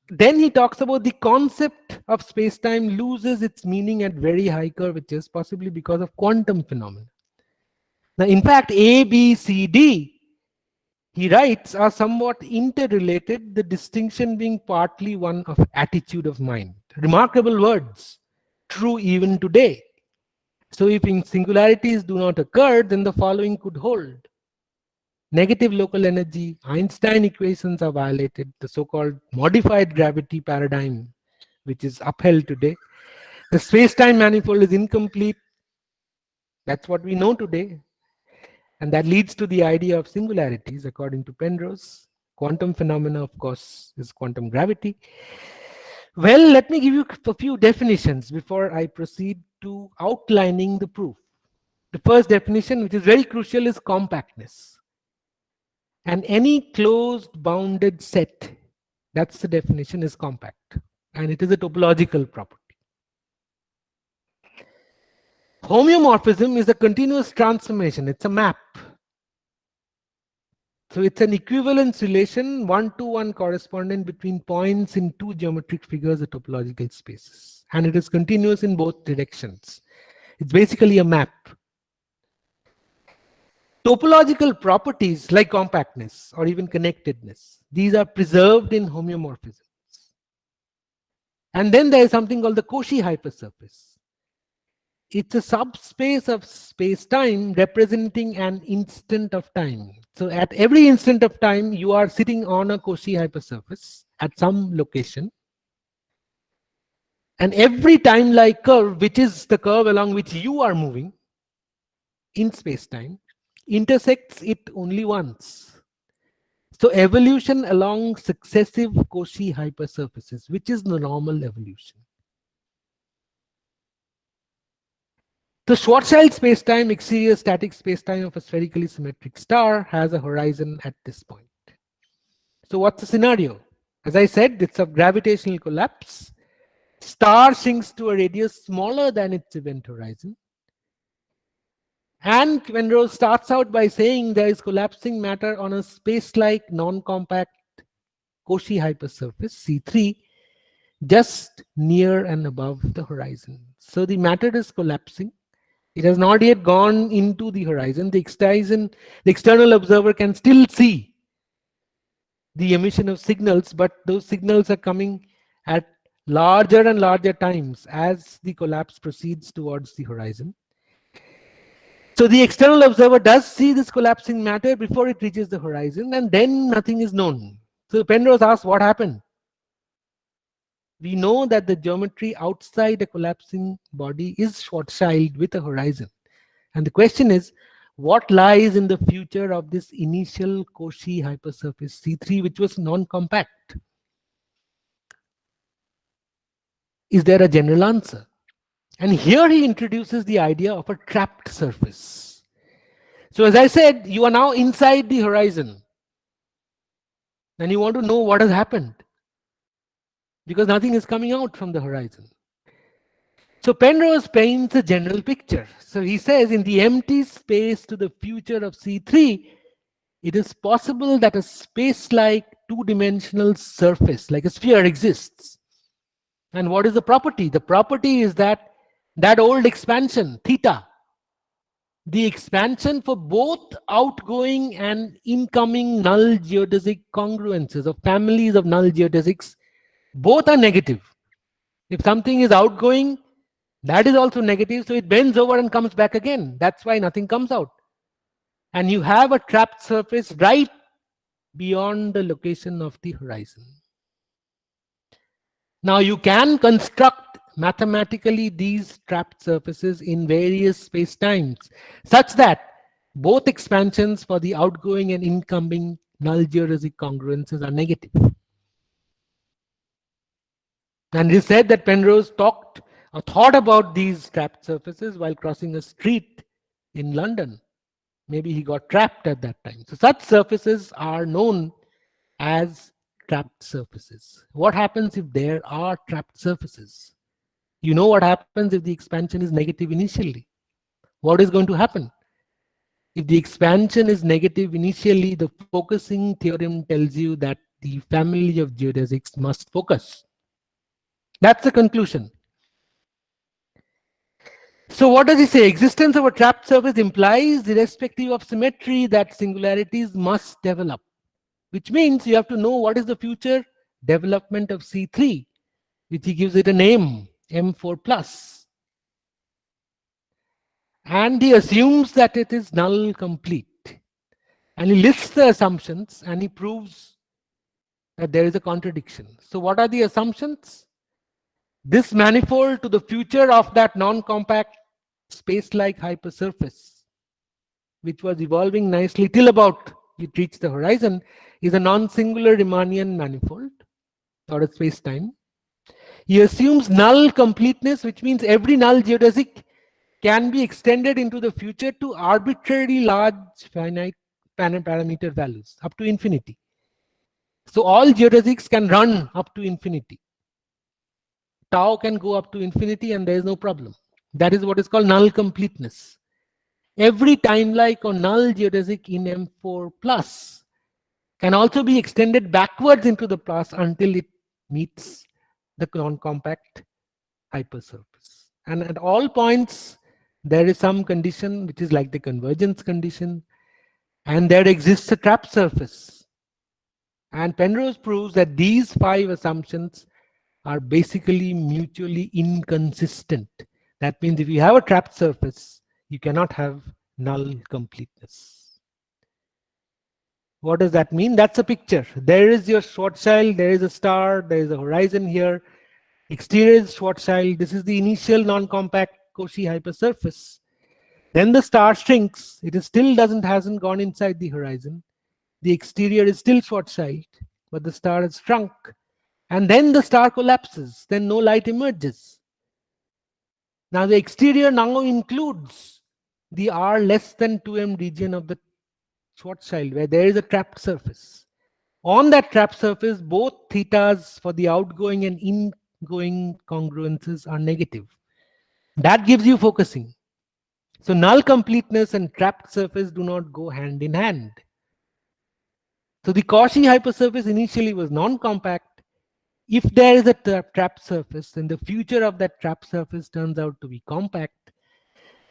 then he talks about the concept of space-time loses its meaning at very high curvatures, possibly because of quantum phenomena. Now, in fact, A, B, C, D, he writes, are somewhat interrelated, the distinction being partly one of attitude of mind. Remarkable words, true even today. So if singularities do not occur, then the following could hold. Negative local energy, Einstein equations are violated, the so-called modified gravity paradigm, which is upheld today. The space-time manifold is incomplete. That's what we know today. And that leads to the idea of singularities, according to Penrose. Quantum phenomena, of course, is quantum gravity. Well, let me give you a few definitions before I proceed to outlining the proof. The first definition, which is very crucial, is compactness. And any closed bounded set, that's the definition, is compact. And it is a topological property. Homeomorphism is a continuous transformation. It's a map. So it's an equivalence relation, 1-to-1 correspondent between points in 2 geometric figures of topological spaces. And it is continuous in both directions. It's basically a map. Topological properties like compactness or even connectedness, these are preserved in homeomorphisms. And then there is something called the Cauchy hypersurface. it's a subspace of space-time representing an instant of time. So at every instant of time, you are sitting on a Cauchy hypersurface at some location. And every time-like curve, which is the curve along which you are moving in space-time, intersects it only once. So evolution along successive Cauchy hypersurfaces, which is the normal evolution. The Schwarzschild spacetime, exterior static spacetime of a spherically symmetric star, has a horizon at this point. So what's the scenario? As I said, it's a gravitational collapse. Star sinks to a radius smaller than its event horizon. And Penrose starts out by saying there is collapsing matter on a space-like non-compact Cauchy hypersurface, C3, just near and above the horizon. So the matter is collapsing. It has not yet gone into the horizon. The external observer can still see the emission of signals, but those signals are coming at larger and larger times as the collapse proceeds towards the horizon. So the external observer does see this collapsing matter before it reaches the horizon, and then nothing is known. So Penrose asks, what happened? We know that the geometry outside a collapsing body is Schwarzschild with a horizon. And the question is, what lies in the future of this initial Cauchy hypersurface C3, which was non-compact? Is there a general answer? And here he introduces the idea of a trapped surface. So as I said, you are now inside the horizon. And you want to know what has happened, because nothing is coming out from the horizon. So Penrose paints a general picture. So he says, in the empty space to the future of C3, it is possible that a space-like two-dimensional surface, like a sphere, exists. And what is the property? The property is that old expansion, theta, the expansion for both outgoing and incoming null geodesic congruences of families of null geodesics, both are negative. If something is outgoing, that is also negative, so it bends over and comes back again. That's why nothing comes out. And you have a trapped surface right beyond the location of the horizon. Now you can construct mathematically these trapped surfaces in various space-times, such that both expansions for the outgoing and incoming null geodesic congruences are negative. And he said that Penrose thought about these trapped surfaces while crossing a street in London. Maybe he got trapped at that time. So such surfaces are known as trapped surfaces. What happens if there are trapped surfaces? You know what happens if the expansion is negative initially? What is going to happen? If the expansion is negative initially, the focusing theorem tells you that the family of geodesics must focus. That's the conclusion. So what does he say? Existence of a trapped surface implies, irrespective of symmetry, that singularities must develop, which means you have to know what is the future development of C3, which he gives it a name, M4+. And he assumes that it is null complete. And he lists the assumptions and he proves that there is a contradiction. So what are the assumptions? This manifold to the future of that non-compact space-like hypersurface, which was evolving nicely till about it reached the horizon, is a non-singular Riemannian manifold or a space-time. He assumes null completeness, which means every null geodesic can be extended into the future to arbitrarily large finite parameter values up to infinity. So all geodesics can run up to infinity. Tau can go up to infinity and there is no problem. That is what is called null completeness. Every time-like or null geodesic in M4+ can also be extended backwards into the plus until it meets the non-compact hypersurface. And at all points, there is some condition which is like the convergence condition, and there exists a trapped surface. And Penrose proves that these 5 assumptions are basically mutually inconsistent That means if you have a trapped surface, you cannot have null completeness. What does that mean? That's a picture. There is your Schwarzschild, there is a star, there is a horizon here. Exterior is Schwarzschild. This is the initial non-compact Cauchy hypersurface. Then the star shrinks. It is still hasn't gone inside the horizon. The exterior is still Schwarzschild, but the star has shrunk. And then the star collapses. Then no light emerges. Now the exterior now includes the R less than 2m region of the Schwarzschild, where there is a trapped surface. On that trapped surface, both thetas for the outgoing and ingoing congruences are negative. That gives you focusing. So null completeness and trapped surface do not go hand in hand. So the Cauchy hypersurface initially was non-compact. If there is a trapped surface, then the future of that trapped surface turns out to be compact.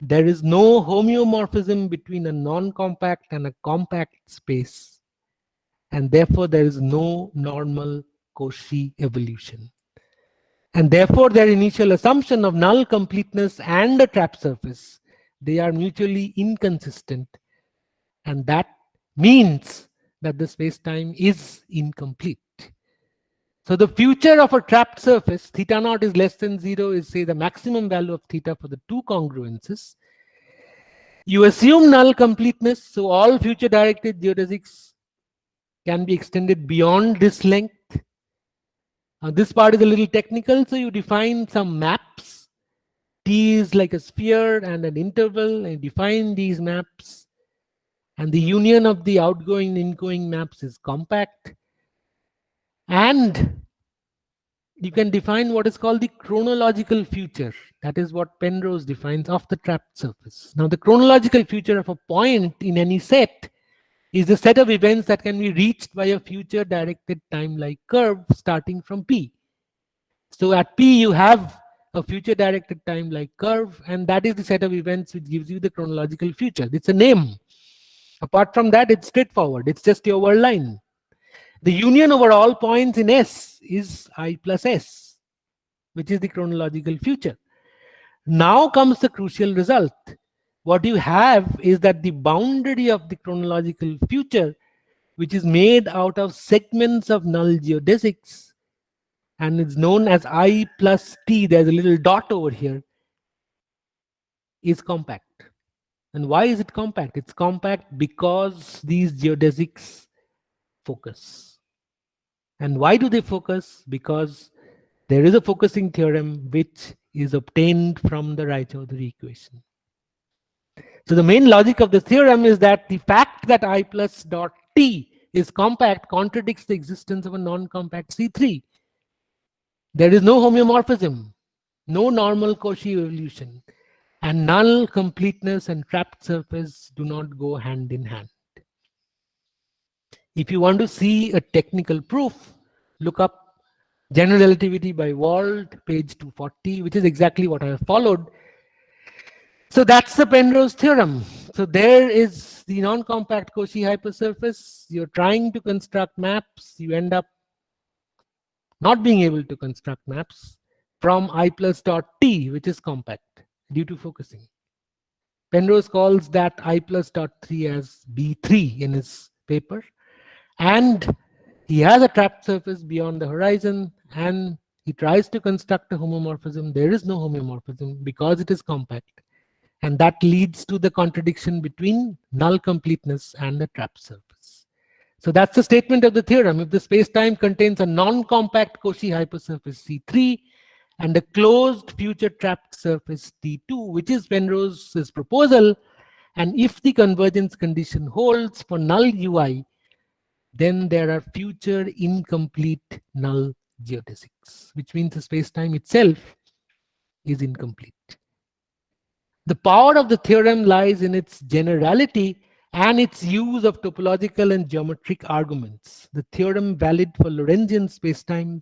There is no homeomorphism between a non-compact and a compact space. And therefore, there is no normal Cauchy evolution. And therefore, their initial assumption of null completeness and a trapped surface, they are mutually inconsistent. And that means that the space-time is incomplete. So the future of a trapped surface, theta naught is less than 0, is say the maximum value of theta for the two congruences. You assume null completeness, so all future directed geodesics can be extended beyond this length. This part is a little technical, so you define some maps. T is like a sphere and an interval, and define these maps. And the union of the outgoing and ingoing maps is compact. And you can define what is called the chronological future. That is what Penrose defines of the trapped surface. Now, the chronological future of a point in any set is the set of events that can be reached by a future directed time-like curve starting from P. So at P, you have a future directed time-like curve, and that is the set of events which gives you the chronological future. It's a name. Apart from that, it's straightforward. It's just your word line. The union over all points in S is I plus S, which is the chronological future. Now comes the crucial result. What you have is that the boundary of the chronological future, which is made out of segments of null geodesics, and it's known as I plus T, there's a little dot over here, is compact. And why is it compact? It's compact because these geodesics focus. And why do they focus? Because there is a focusing theorem which is obtained from the Raychaudhuri equation. So the main logic of the theorem is that the fact that I plus dot T is compact contradicts the existence of a non-compact C3. There is no homeomorphism, no normal Cauchy evolution, and null completeness and trapped surface do not go hand in hand. If you want to see a technical proof, look up General Relativity by Wald, page 240, which is exactly what I have followed. So that's the Penrose theorem. So there is the non-compact Cauchy hypersurface. You're trying to construct maps. You end up not being able to construct maps from I plus dot T, which is compact due to focusing. Penrose calls that I plus dot 3 as B3 in his paper. And he has a trapped surface beyond the horizon, and he tries to construct a homomorphism. There is no homeomorphism because it is compact. And that leads to the contradiction between null completeness and the trapped surface. So that's the statement of the theorem. If the space-time contains a non-compact Cauchy hypersurface C3 and a closed future trapped surface T2, which is Penrose's proposal, and if the convergence condition holds for null UI, then there are future incomplete null geodesics, which means the space-time itself is incomplete. The power of the theorem lies in its generality and its use of topological and geometric arguments. The theorem valid for Lorentzian spacetime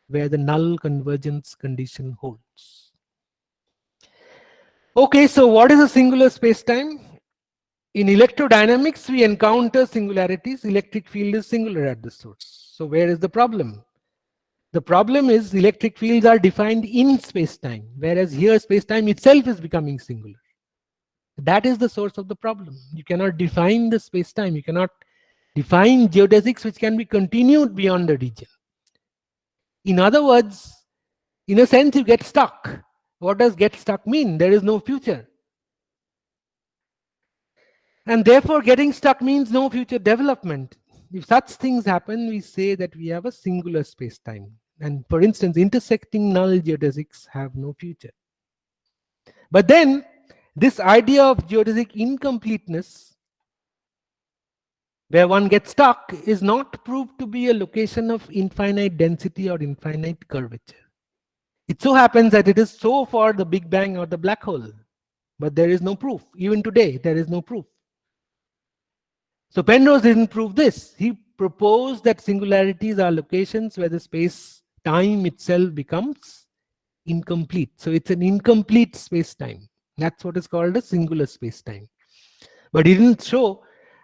where the null convergence condition holds. Okay, so what is a singular spacetime? In electrodynamics, we encounter singularities. Electric field is singular at the source. So where is the problem? The problem is electric fields are defined in space-time, whereas here space-time itself is becoming singular. That is the source of the problem. You cannot define the space-time. You cannot define geodesics which can be continued beyond the region. In other words, in a sense, you get stuck. What does get stuck mean? There is no future. And therefore, getting stuck means no future development. If such things happen, we say that we have a singular space-time. And for instance, intersecting null geodesics have no future. But then, this idea of geodesic incompleteness, where one gets stuck, is not proved to be a location of infinite density or infinite curvature. It so happens that it is so for the Big Bang or the black hole, but there is no proof. Even today, there is no proof. So Penrose didn't prove this. He proposed that singularities are locations where the space-time itself becomes incomplete. So it's an incomplete space-time. That's what is called a singular space-time. But he didn't show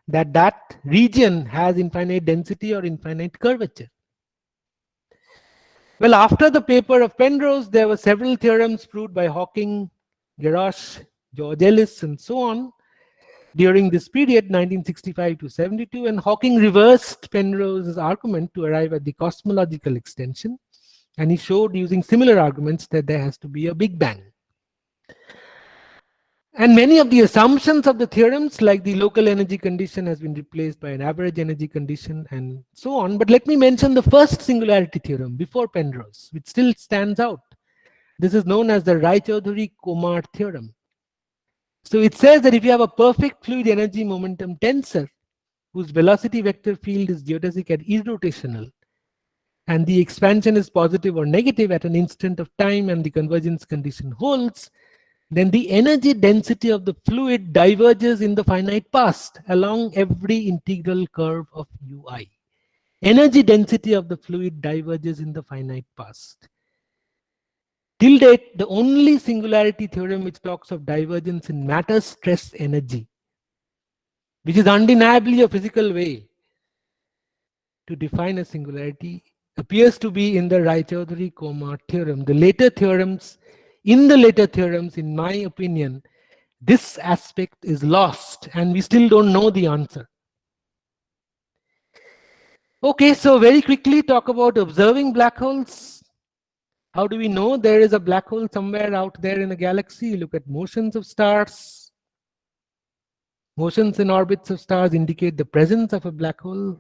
that that region has infinite density or infinite curvature. Well, after the paper of Penrose, there were several theorems proved by Hawking, Garrosh, George Ellis, and so on during this period, 1965 to 72, and Hawking reversed Penrose's argument to arrive at the cosmological extension, and he showed using similar arguments that there has to be a Big Bang. And many of the assumptions of the theorems, like the local energy condition, has been replaced by an average energy condition and so on. But let me mention the first singularity theorem before Penrose, which still stands out. This is known as the Raychaudhuri-Komar theorem. So it says that if you have a perfect fluid energy momentum tensor whose velocity vector field is geodesic and irrotational, and the expansion is positive or negative at an instant of time and the convergence condition holds, then the energy density of the fluid diverges in the finite past along every integral curve of ui. Energy density of the fluid diverges in the finite past. Till date, the only singularity theorem which talks of divergence in matter stress energy, which is undeniably a physical way to define a singularity, appears to be in the Raychaudhuri-Komar theorem. In the later theorems, in my opinion, this aspect is lost and we still don't know the answer. Okay, so very quickly talk about observing black holes. How do we know there is a black hole somewhere out there in the galaxy? Look at motions of stars. Motions in orbits of stars indicate the presence of a black hole.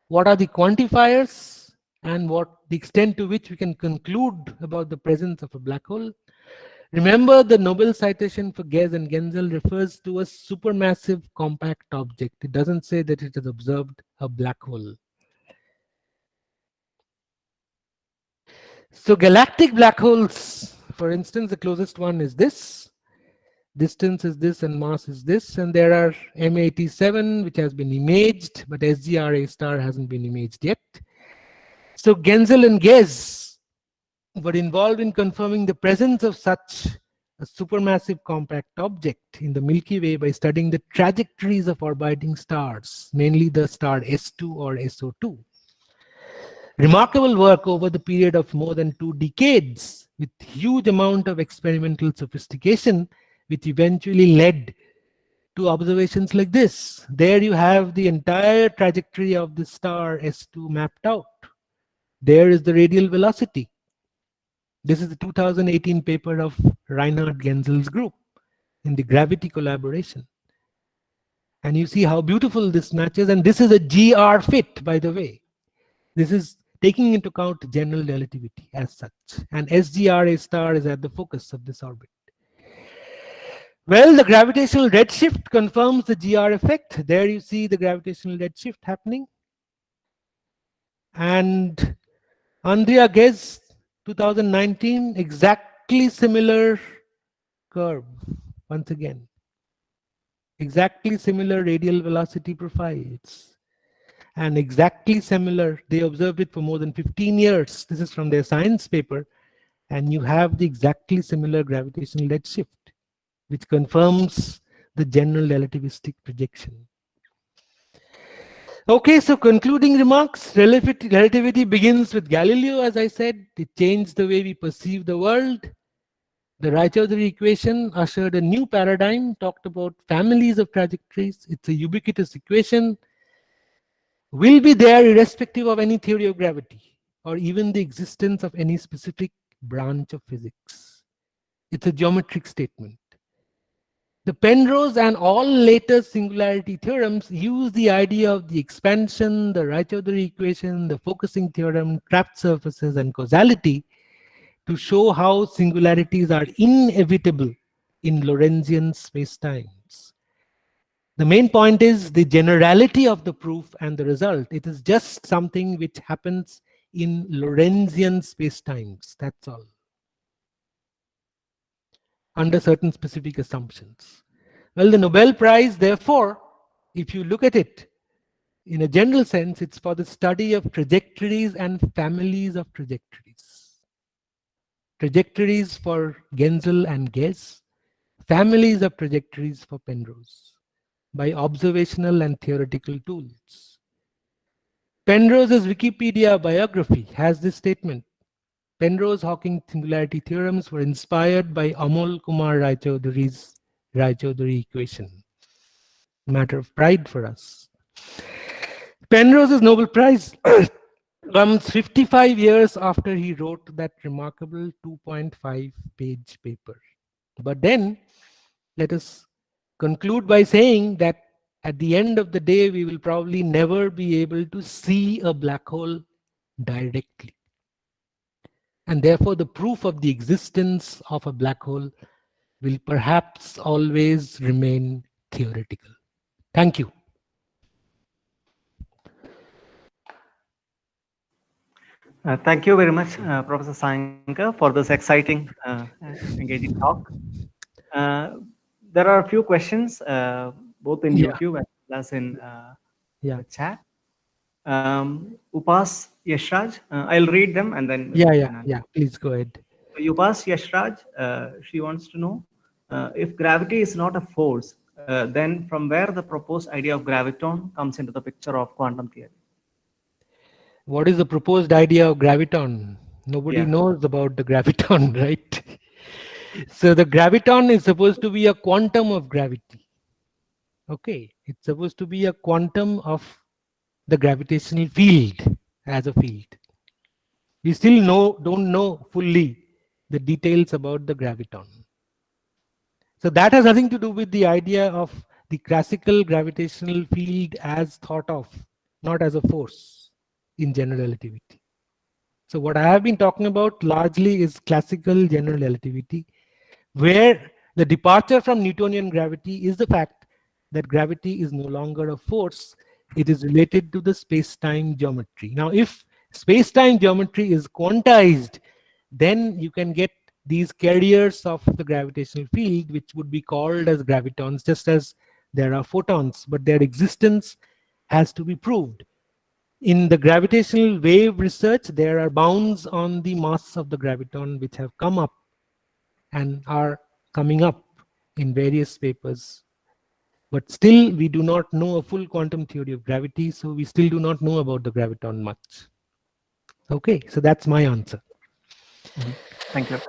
What are the quantifiers? And what the extent to which we can conclude about the presence of a black hole. Remember, the Nobel citation for Guess and Genzel refers to a supermassive compact object. It doesn't say that it has observed a black hole. So galactic black holes, for instance, the closest one is this. Distance is this and mass is this. And there are M87, which has been imaged, but SGR-A star hasn't been imaged yet. So Genzel and Guess were involved in confirming the presence of such a supermassive compact object in the Milky Way by studying the trajectories of orbiting stars, mainly the star S2 or SO2. Remarkable work over the period of more than 2 decades with huge amount of experimental sophistication, which eventually led to observations like this. There you have the entire trajectory of the star S2 mapped out. There is the radial velocity. This is the 2018 paper of Reinhard Genzel's group in the gravity collaboration. And you see how beautiful this matches. And this is a GR fit, by the way. This is taking into account general relativity as such. And SGR-A star is at the focus of this orbit. Well, the gravitational redshift confirms the GR effect. There you see the gravitational redshift happening. And Andrea Ghez, 2019, exactly similar curve, once again. Exactly similar radial velocity profiles. And exactly similar, they observed it for more than 15 years. This is from their science paper. And you have the exactly similar gravitational redshift, which confirms the general relativistic projection. Okay, so concluding remarks, relativity begins with Galileo, as I said. It changed the way we perceive the world. The Raychaudhuri equation ushered a new paradigm, talked about families of trajectories. It's a ubiquitous equation, will be there irrespective of any theory of gravity or even the existence of any specific branch of physics. It's a geometric statement. The Penrose and all later singularity theorems use the idea of the expansion, the Raychaudhuri equation, the focusing theorem, trapped surfaces, and causality to show how singularities are inevitable in Lorentzian spacetimes. The main point is the generality of the proof and the result. It is just something which happens in Lorentzian spacetimes. That's all. Under certain specific assumptions. Well, the Nobel Prize, therefore, if you look at it in a general sense, it's for the study of trajectories and families of trajectories. Trajectories for Genzel and Guess, families of trajectories for Penrose, by observational and theoretical tools. Penrose's Wikipedia biography has this statement: Penrose-Hawking singularity theorems were inspired by Amol Kumar Raychaudhuri's Raychaudhuri equation. Matter of pride for us. Penrose's Nobel Prize comes 55 years after he wrote that remarkable 2.5-page paper. But then, let us conclude by saying that at the end of the day, we will probably never be able to see a black hole directly. And therefore, the proof of the existence of a black hole will perhaps always remain theoretical. Thank you. Thank you very much, Professor Sayankar, for this exciting, engaging talk. There are a few questions, both in YouTube as well as in the chat. Upas Yashraj, I'll read them and then. Please go ahead. Upas Yashraj, she wants to know if gravity is not a force, then from where the proposed idea of graviton comes into the picture of quantum theory. What is the proposed idea of graviton? Nobody knows about the graviton, right? So the graviton is supposed to be a quantum of gravity. Okay, it's supposed to be a quantum of the gravitational field as a field. We still don't know fully the details about the graviton. So that has nothing to do with the idea of the classical gravitational field as thought of, not as a force in general relativity. So what I have been talking about largely is classical general relativity, where the departure from Newtonian gravity is the fact that gravity is no longer a force. It is related to the space-time geometry. Now, if space-time geometry is quantized, then you can get these carriers of the gravitational field, which would be called as gravitons, just as there are photons, but their existence has to be proved. In the gravitational wave research, there are bounds on the mass of the graviton which have come up and are coming up in various papers. But still, we do not know a full quantum theory of gravity, so we still do not know about the graviton much. Okay, so that's my answer. Thank you.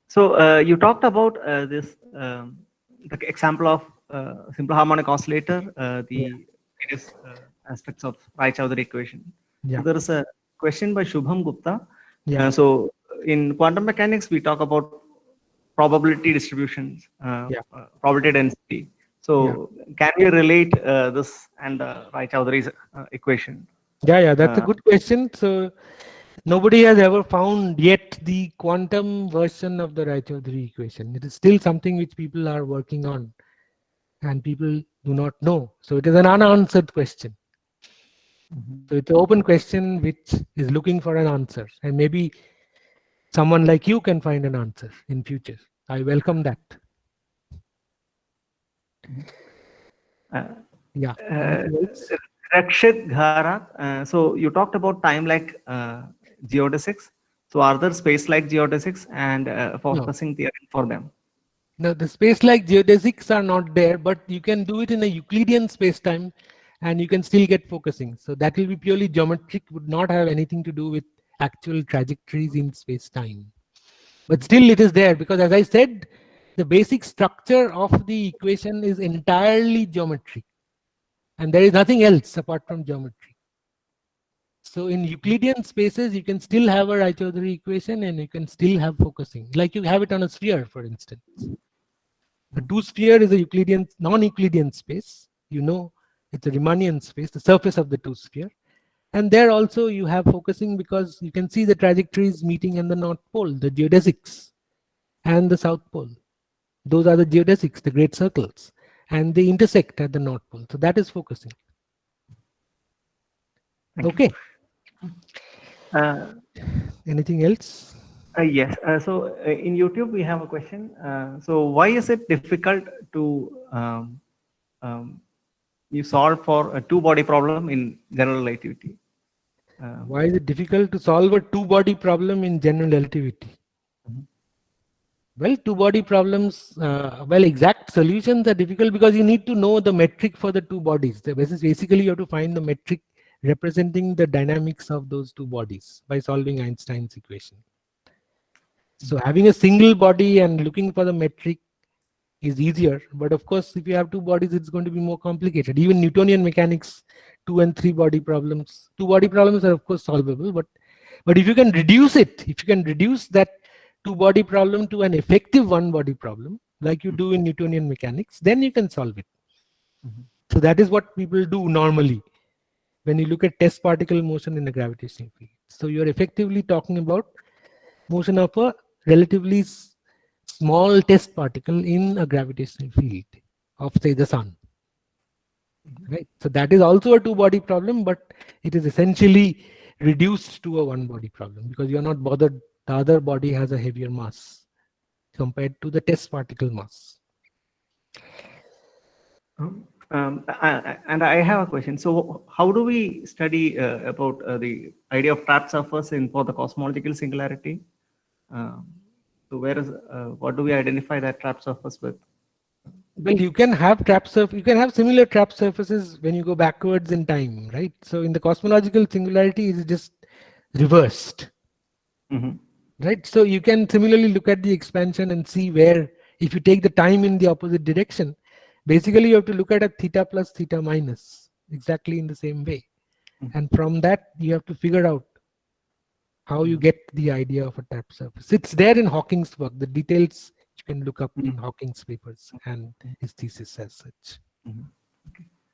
So you talked about this the example of simple harmonic oscillator, the various aspects of Raychaudhuri equation. So there is a question by Shubham Gupta. So in quantum mechanics, we talk about probability distributions, probability density. So can we relate this and Raychaudhuri's equation? That's a good question. So nobody has ever found yet the quantum version of the Raychaudhuri equation. It is still something which people are working on and people do not know. So it is an unanswered question. So it's an open question which is looking for an answer, and maybe someone like you can find an answer in future. I welcome that. Rakshit Gharak, so you talked about time-like geodesics. So are there space-like geodesics and focusing theorem for them? Now, the space-like geodesics are not there, but you can do it in a Euclidean space-time, and you can still get focusing. So that will be purely geometric, would not have anything to do with actual trajectories in space-time. But still, it is there because, as I said, the basic structure of the equation is entirely geometric, and there is nothing else apart from geometry. So in Euclidean spaces, you can still have a Raychaudhuri equation, and you can still have focusing, like you have it on a sphere, for instance. A two-sphere is a Euclidean, non-Euclidean space. You know, it's a Riemannian space, the surface of the two-sphere. And there also you have focusing because you can see the trajectories meeting in the North Pole, the geodesics, and the South Pole. Those are the geodesics, the great circles, and they intersect at the North Pole. So that is focusing. Okay. Anything else? Yes. So in YouTube, we have a question. So why is it difficult to you solve for a two-body problem in general relativity? Why is it difficult to solve a two-body problem in general relativity? Well, two-body problems, exact solutions are difficult because you need to know the metric for the two bodies. Basically, you have to find the metric representing the dynamics of those two bodies by solving Einstein's equation. So having a single body and looking for the metric is easier. But of course, if you have two bodies, it's going to be more complicated. Even Newtonian mechanics, two and three body problems. Two-body problems are, of course, solvable. But if you can reduce it, if you can reduce that two-body problem to an effective one-body problem, like you do in Newtonian mechanics, then you can solve it. So that is what people do normally when you look at test particle motion in a gravitational field. So you're effectively talking about motion of a relatively small test particle in a gravitational field of, say, the sun. Right? So that is also a two-body problem, but it is essentially reduced to a one-body problem because you're not bothered. The other body has a heavier mass compared to the test particle mass. And I have a question. So how do we study about the idea of trapped surface for the cosmological singularity? So what do we identify that trapped surface with? Well, you can have trap surface. You can have similar trap surfaces when you go backwards in time, right? So in the cosmological singularity, it's just reversed, right? So you can similarly look at the expansion and see where, if you take the time in the opposite direction, basically you have to look at a theta plus theta minus exactly in the same way, and from that you have to figure out how you get the idea of a trap surface. It's there in Hawking's work. The details you can look up in Hawking's papers and his thesis as such.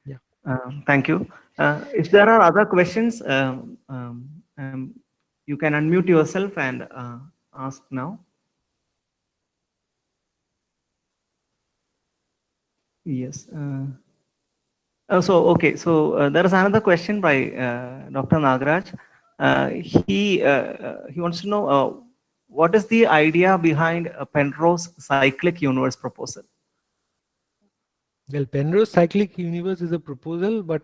Yeah. Thank you. If there are other questions, you can unmute yourself and ask now. Yes. So there is another question by Dr. Nagaraj. He wants to know what is the idea behind Penrose cyclic universe proposal? Well, Penrose cyclic universe is a proposal, but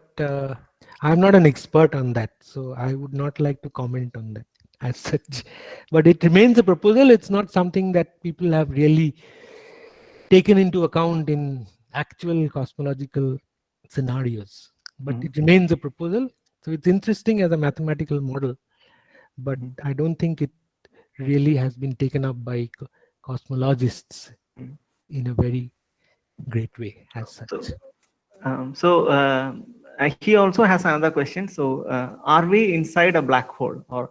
I'm not an expert on that, so I would not like to comment on that as such. But it remains a proposal. It's not something that people have really taken into account in actual cosmological scenarios. But it remains a proposal. So it's interesting as a mathematical model, but I don't think it really has been taken up by cosmologists in a very great way as such. He also has another question. So are we inside a black hole, or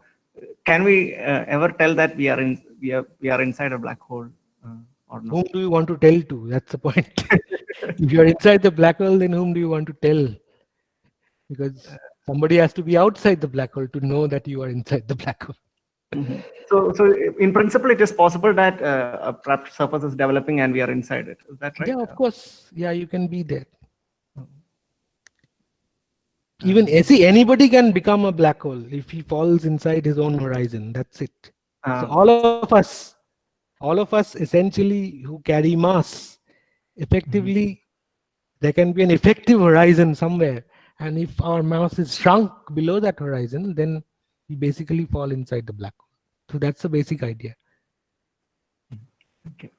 can we ever tell that we are inside a black hole or not? Whom do you want to tell to? That's the point. If you're inside the black hole, then whom do you want to tell? Because somebody has to be outside the black hole to know that you are inside the black hole. So in principle, it is possible that a trapped surface is developing and we are inside it. Is that right? Yeah, of course. Yeah, you can be there. Even anybody can become a black hole if he falls inside his own horizon. That's it. So all of us essentially who carry mass, effectively, there can be an effective horizon somewhere. And if our mass is shrunk below that horizon, then we basically fall inside the black hole. So that's the basic idea. Okay.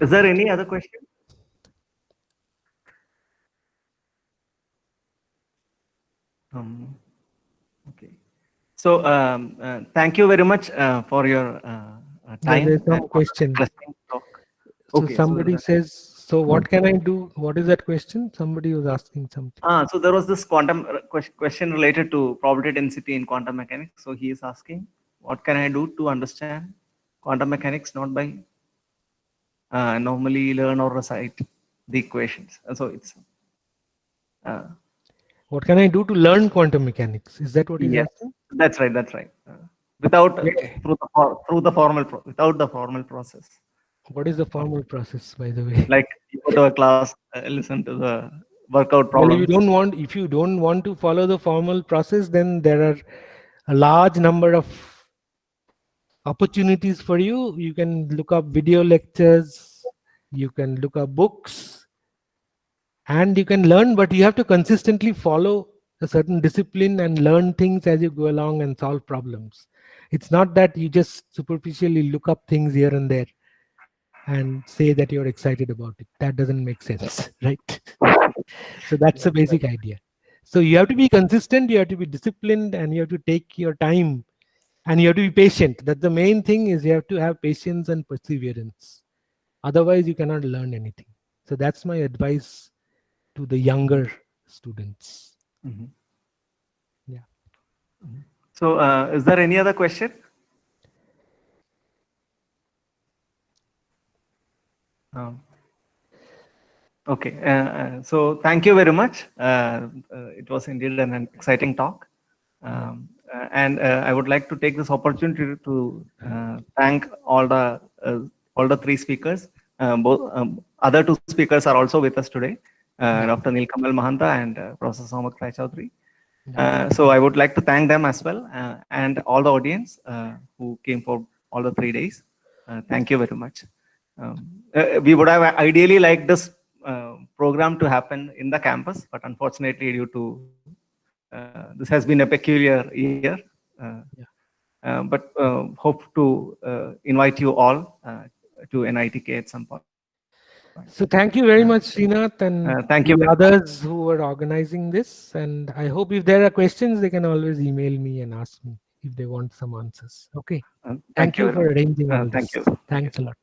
Is there any other question? Okay. So thank you very much for your time. There's some and for the question. interesting talk. So Okay, somebody says, so what can I do? What is that question? Somebody was asking something. So there was this quantum question related to probability density in quantum mechanics. So he is asking, what can I do to understand quantum mechanics not by normally learn or recite the equations? So it's What can I do to learn quantum mechanics? Is that what he's yes, asking? that's right. That's right. Without Yeah. through the formal without the formal process. What is the formal process, by the way? Like you go to a class, listen to the workout Well, problems. if you don't want to follow the formal process, then there are a large number of opportunities for you. You can look up video lectures, you can look up books, and you can learn, but you have to consistently follow a certain discipline and learn things as you go along and solve problems. It's not that you just superficially look up things here and there and say that you're excited about it. That doesn't make sense, right? So that's the basic idea. So you have to be consistent, you have to be disciplined, and you have to take your time, and you have to be patient. That's the main thing, is you have to have patience and perseverance. Otherwise, you cannot learn anything. So that's my advice to the younger students. Mhm. Yeah. So is there any other question? Okay, so thank you very much. It was indeed an exciting talk. And I would like to take this opportunity to thank all the three speakers. Both other two speakers are also with us today, Dr. Nilkamal Mahanta and Professor Somak Rai Chaudhary. So I would like to thank them as well, and all the audience who came for all the 3 days. Thank you very much. We would have ideally liked this program to happen in the campus, but unfortunately due to this has been a peculiar year. But hope to invite you all to NITK at some point. So thank you very much, Srinath, and thank you the very much. others who were organizing this. And I hope if there are questions, they can always email me and ask me if they want some answers. Okay. Thank you very for much. arranging all Thank this. you. Thanks a lot.